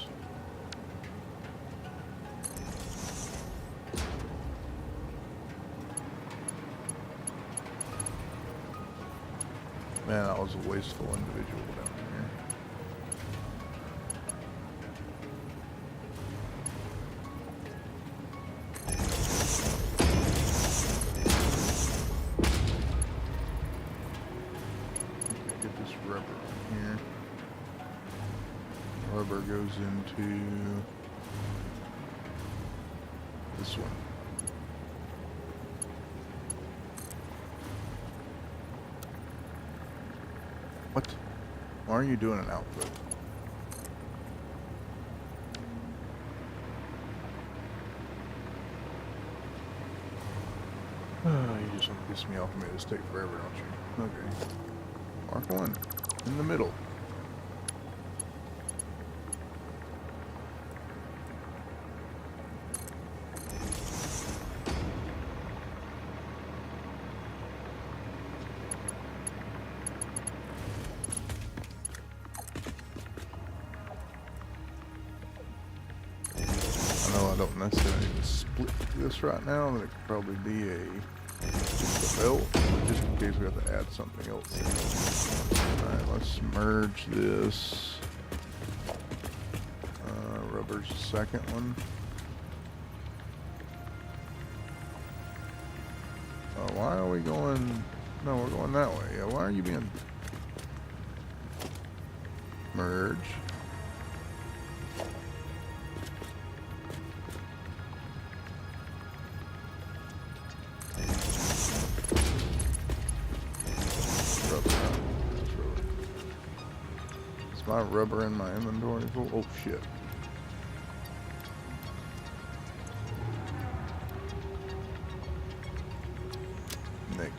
Man, I was a wasteful individual down here. goes into this one. What? Why are you doing an output? You just want to piss me off and make this take forever, don't you? Okay. Mark one. In the middle. I know I don't necessarily need to split this right now, but it could probably be just a belt, just in case we have to add something else. Alright, let's merge this. Rubber's the second one. Why are we going... No, we're going that way. Yeah, why are you being... Merge. My rubber in my inventory full. Oh shit. Negative.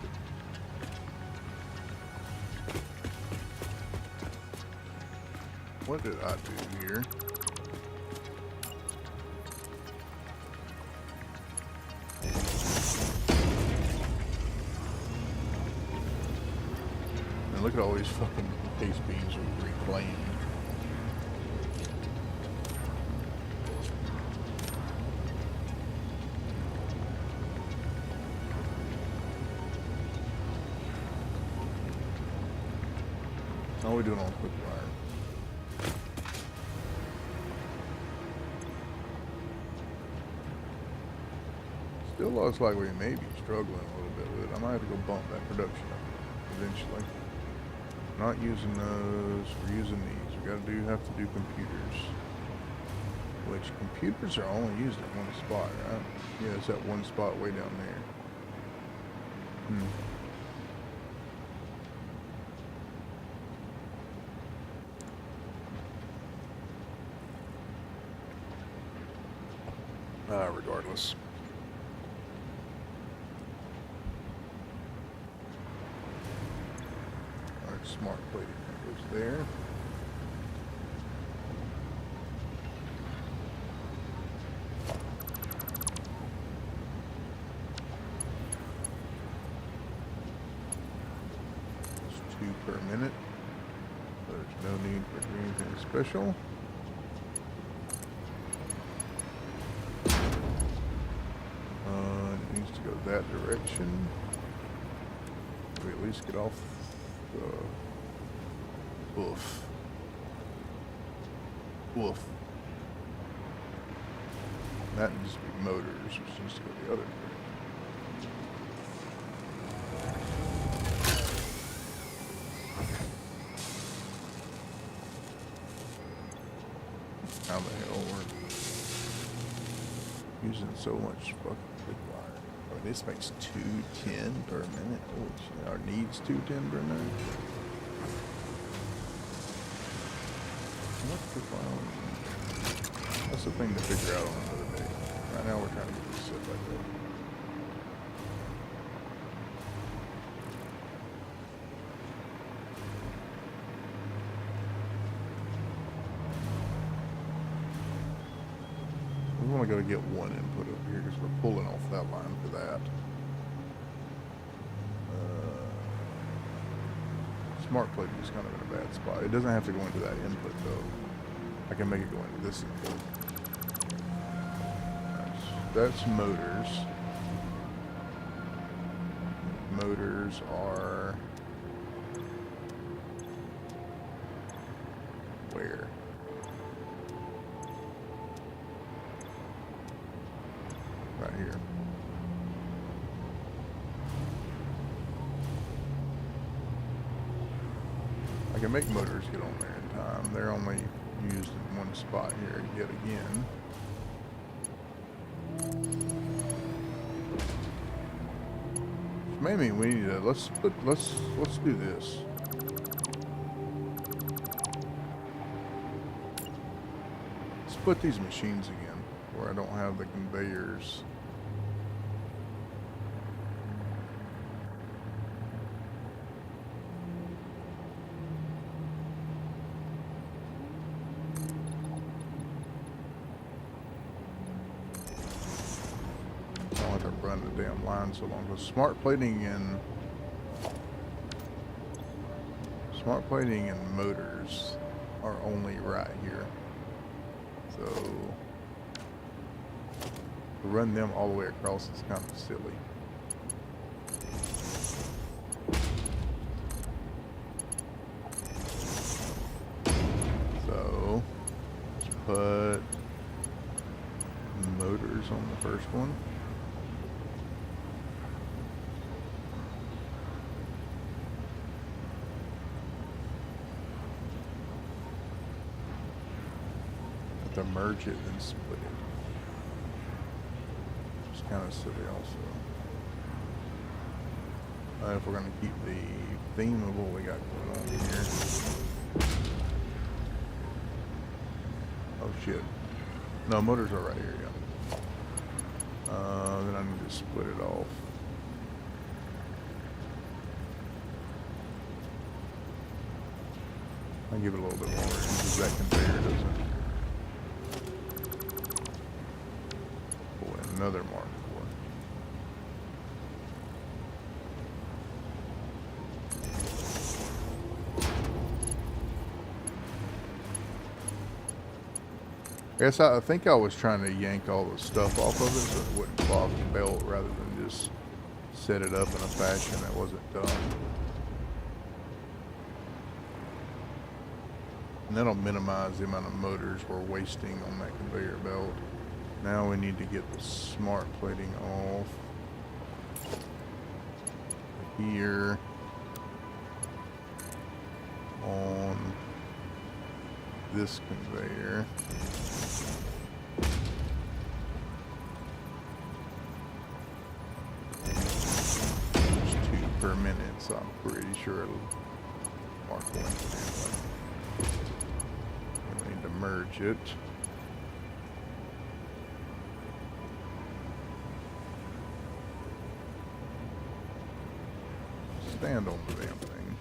What did I do here? And look at all these fucking case beams we reclaimed. How are we doing on quick wire? Still looks like we may be struggling a little bit with it. I might have to go bump that production up eventually. Not using those, we're using these. We have to do computers. Which computers are only used at one spot, right? Yeah, it's that one spot way down there. Regardless. Alright, smart plating that goes there. It's 2 per minute. There's no need for anything special. To go that direction. We at least get off the woof. Woof. That needs to be motors, which needs to go the other direction. How the hell we're using so much fucking quick wire? This makes 210 per minute. Oh, shit. Our needs 210 per minute. What's the file? That's the thing to figure out on another day. Right now we're trying to get this set like that. We only got to get one input up here because we're pulling off that line for that. Smart plating is kind of in a bad spot. It doesn't have to go into that input though. I can make it go into this input. That's motors. Motors are where? Right here. I can make motors get on there in time. They're only used in one spot here yet again. Maybe we need to let's do this. Split these machines again where I don't have the conveyors. I don't have to run the damn line so long. Because smart plating and motors are only right here. So to run them all the way across is kind of silly. So let's put motors on the first one. To merge it and split it. It's kind of silly also. If we're going to keep the theme of what we got going on here. Oh shit. No, motors are right here, yeah. Then I need to split it off. I'll give it a little bit more because that conveyor doesn't. Another Mark IV. I think I was trying to yank all the stuff off of it so it wouldn't clog the belt rather than just set it up in a fashion that wasn't done. And that'll minimize the amount of motors we're wasting on that conveyor belt. Now we need to get the smart plating off here on this conveyor. There's 2 per minute, so I'm pretty sure it'll mark one anyway. We need to merge it. Stand on the damn thing.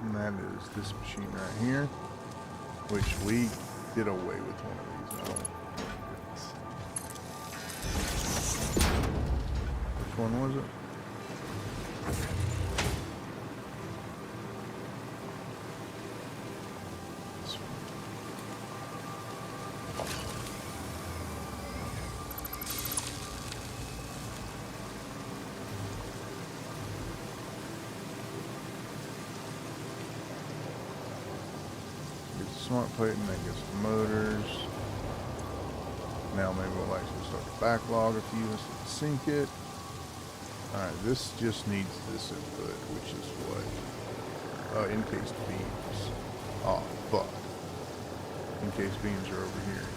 And that is this machine right here, which we did away with one of these. I don't Which one was it? This one. Gets the smart plate and that gets the motors. Now maybe we'll actually start the backlog if you use it to sync it. Alright, this just needs this input, which is what? Encased beams. Oh, fuck. Encased beams are over here.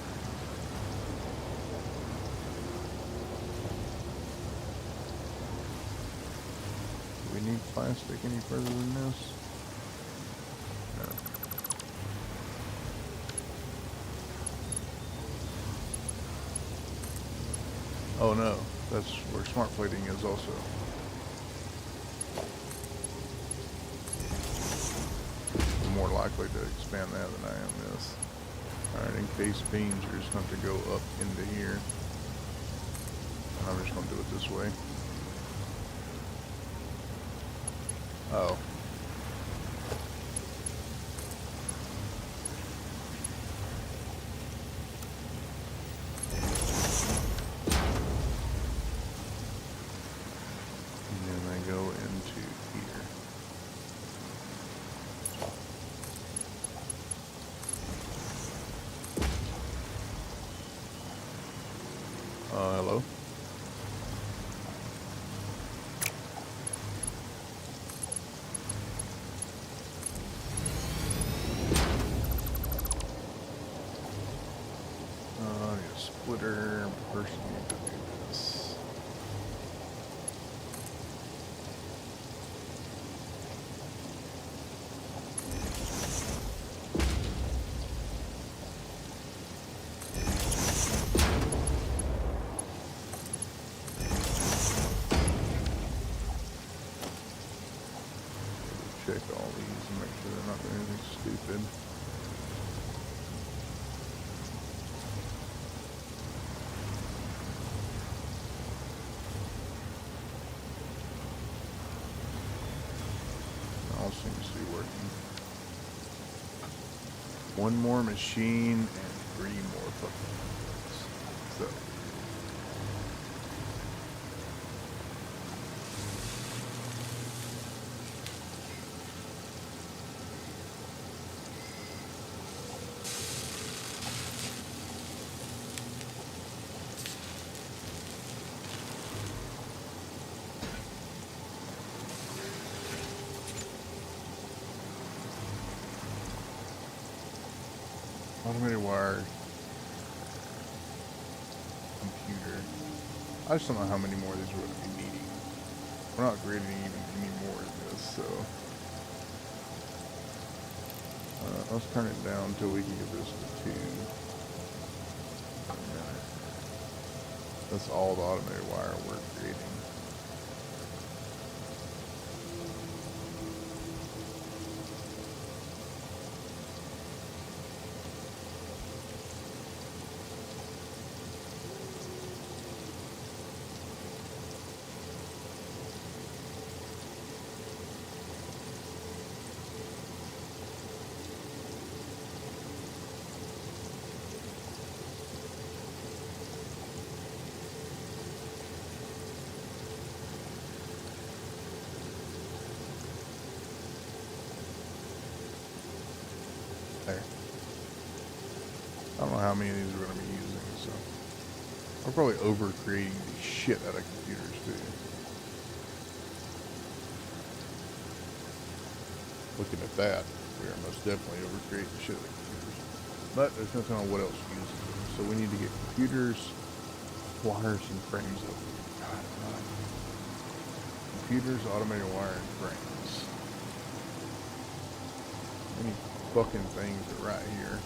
Do we need plastic any further than this? No. Oh no. That's where smart plating is also. I'm more likely to expand that than I am this. Alright, encased beams are just going to go up into here. And I'm just going to do it this way. Oh. Hello? I need a splitter. First, I need to do this. Check all these and make sure they're not doing anything stupid. All seems to be working. One more machine and 3 more fucking ones. So. Automated wire computer. I just don't know how many more of these we're going to be needing. We're not creating even any more of this, so let's turn it down until we can get this to 2. That's all the automated wire we're creating. There. I don't know how many of these we're going to be using, so we're probably over creating the shit out of computers too. Looking at that, we are most definitely over creating the shit out of computers. But there's nothing on what else uses them, so we need to get computers, wires, and frames up. God, God. Computers, automated wire, and frames. Any fucking things are right here.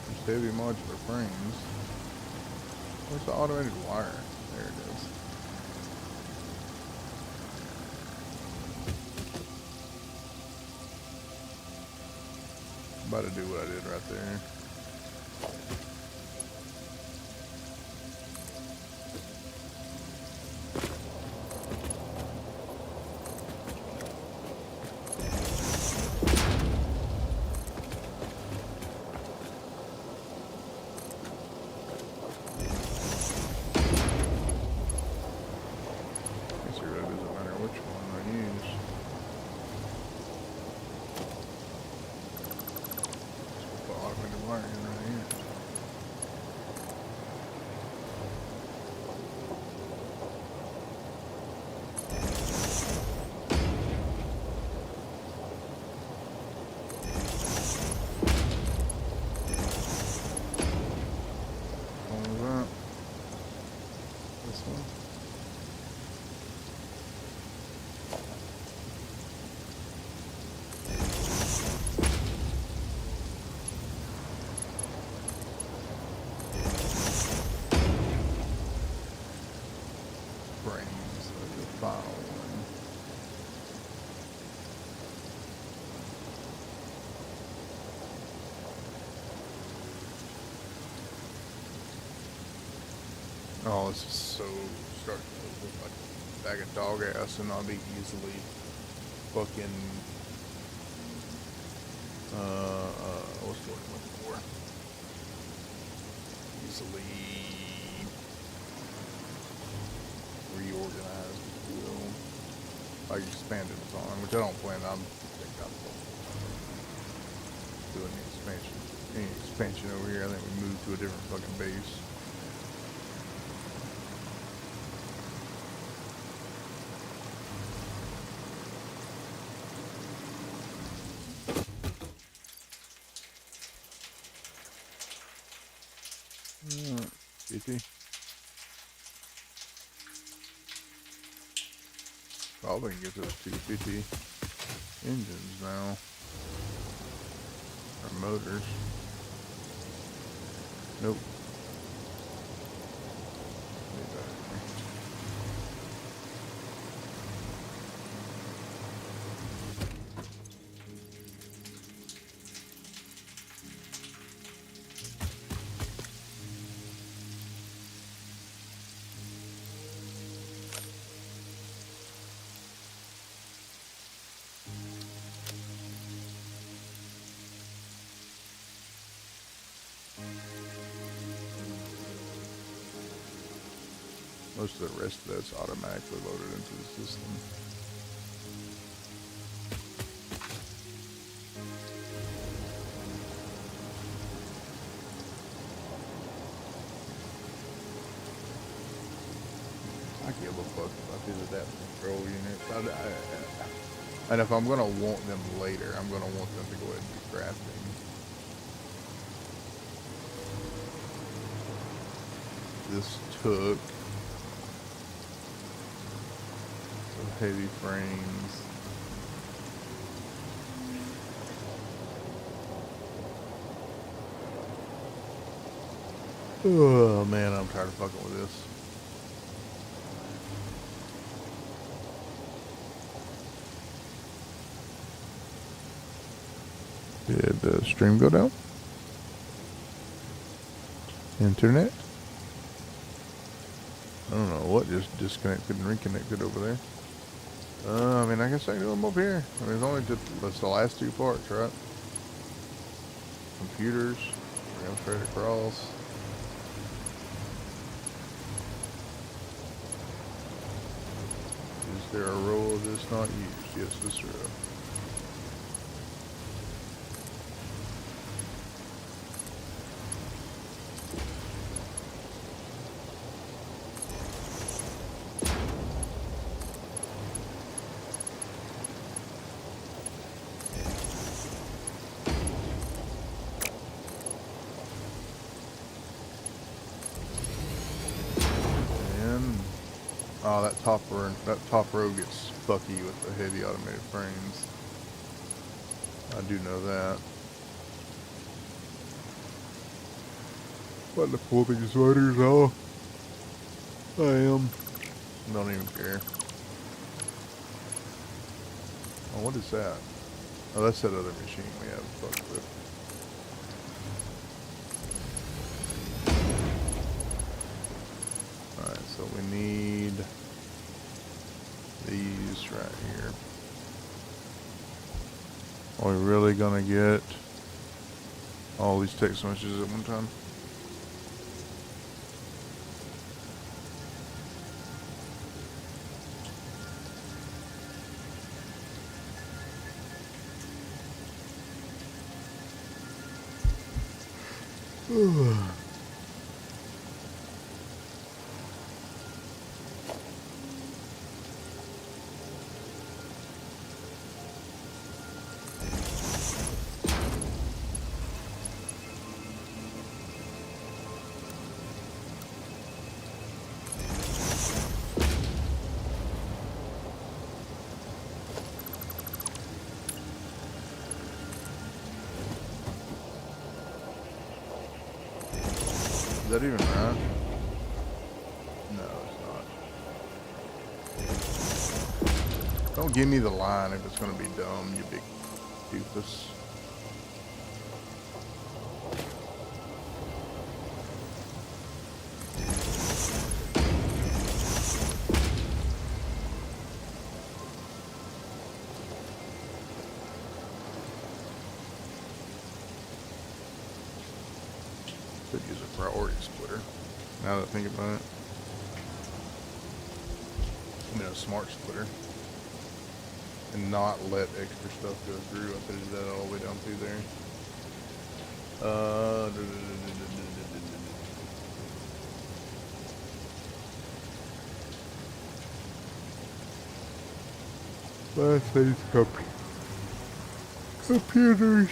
There's heavy modular frames. Where's the automated wire? There it is. About to do what I did right there. Oh, this is so starting to look like a bag of dog ass and not be easily fucking, what's the word I'm looking for? Easily reorganized, if you will. Like expanded upon, which I don't plan on. I think I'm doing the expansion. Any expansion expansion over here. I think we moved to a different fucking base. GT. Probably can get those 250 engines now. Or motors. Nope. Most of the rest of that's automatically loaded into the system. I give a fuck about these adaptive control units. And if I'm gonna want them later, I'm gonna want them to go ahead and do crafting. This took heavy frames. Oh man, I'm tired of fucking with this. Did the stream go down? Internet? I don't know what just disconnected and reconnected over there. I mean, I guess I can do them up here. I mean, it's only just, that's the last two parts, right? Computers. We're going straight across. Is there a row that's not used? Yes, this row. Oh, that top row gets fucky with the heavy automated frames. I do know that. About to pull these motors off. I am. Don't even care. Oh, what is that? Oh, that's that other machine we have fucked with. Alright, so we need these right here. Are we really gonna get all these text messages at one time? Is that even right? No, it's not. Don't give me the line if it's gonna be dumb, you big doofus. Could use a priority splitter, now that I think about it. I mean, a smart splitter. And not let extra stuff go through. I could have did that all the way down through there. Last thing's computers.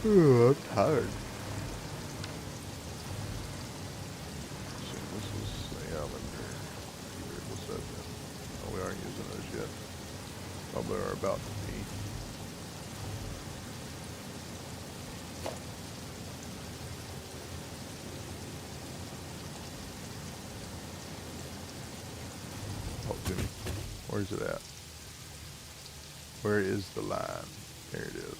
Oh, I'm tired. So this is, yeah, what's that then? Oh, we aren't using those yet. Probably are about to be. Oh, Jimmy, where's it at? Where is the line? There it is.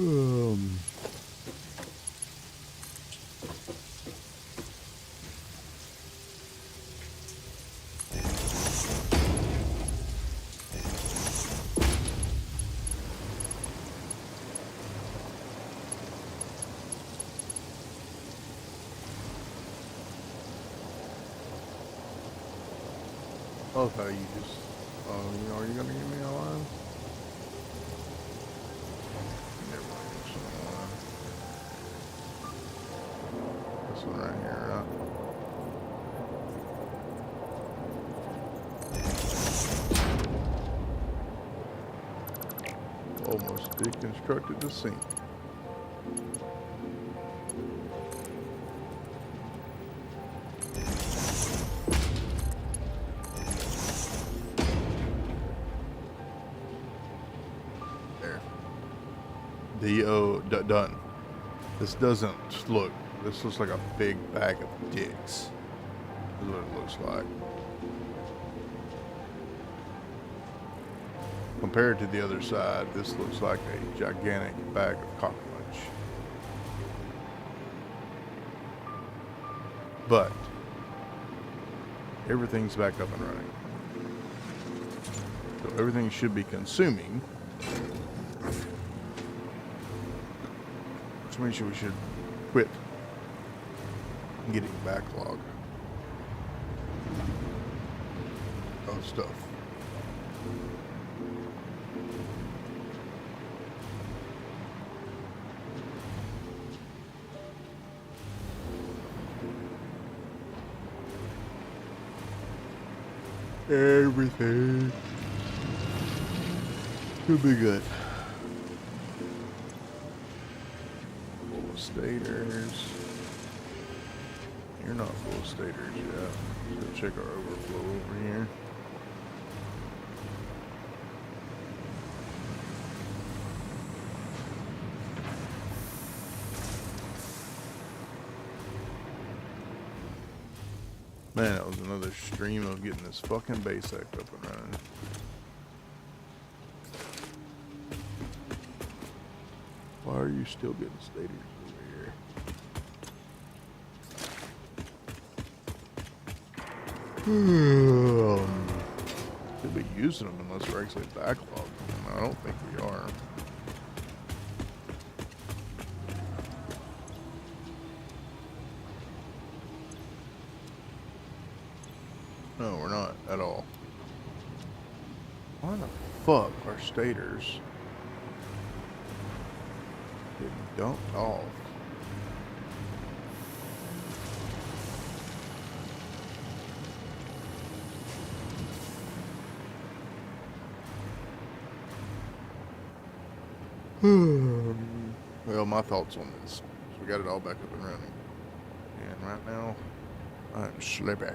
Um. Oh, how you just, are you gonna give me a line? Never mind, it's not a line. This one right here, right? Almost deconstructed the sink. Done. This doesn't look, this looks like a big bag of dicks. Is what it looks like. Compared to the other side, this looks like a gigantic bag of cock punch. But everything's back up and running. So everything should be consuming. Which means we should quit getting backlog of stuff. Everything should be good. Stators. You're not full of stators yet. Let's go check our overflow over here. Man, that was another stream of getting this fucking base act up and running. Why are you still getting stators over here? Could be using them unless we're actually backlogged. I don't think we are. No, we're not at all. Why the fuck are stators getting dumped off? Well, my thoughts on this. So we got it all back up and running. And right now, I'm sleepy.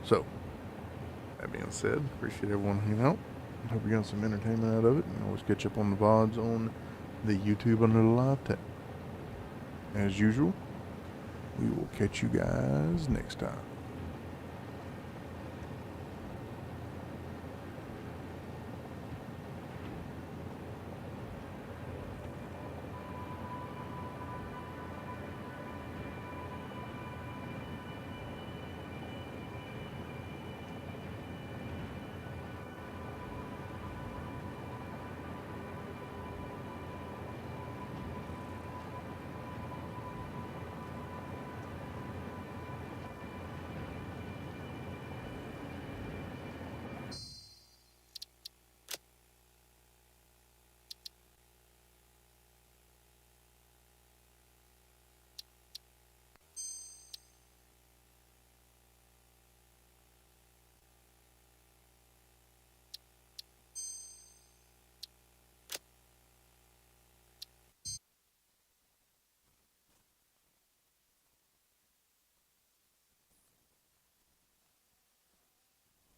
So, that being said, appreciate everyone hanging out. Hope you got some entertainment out of it. And always catch up on the VODs on the YouTube under the live tab. As usual, we will catch you guys next time.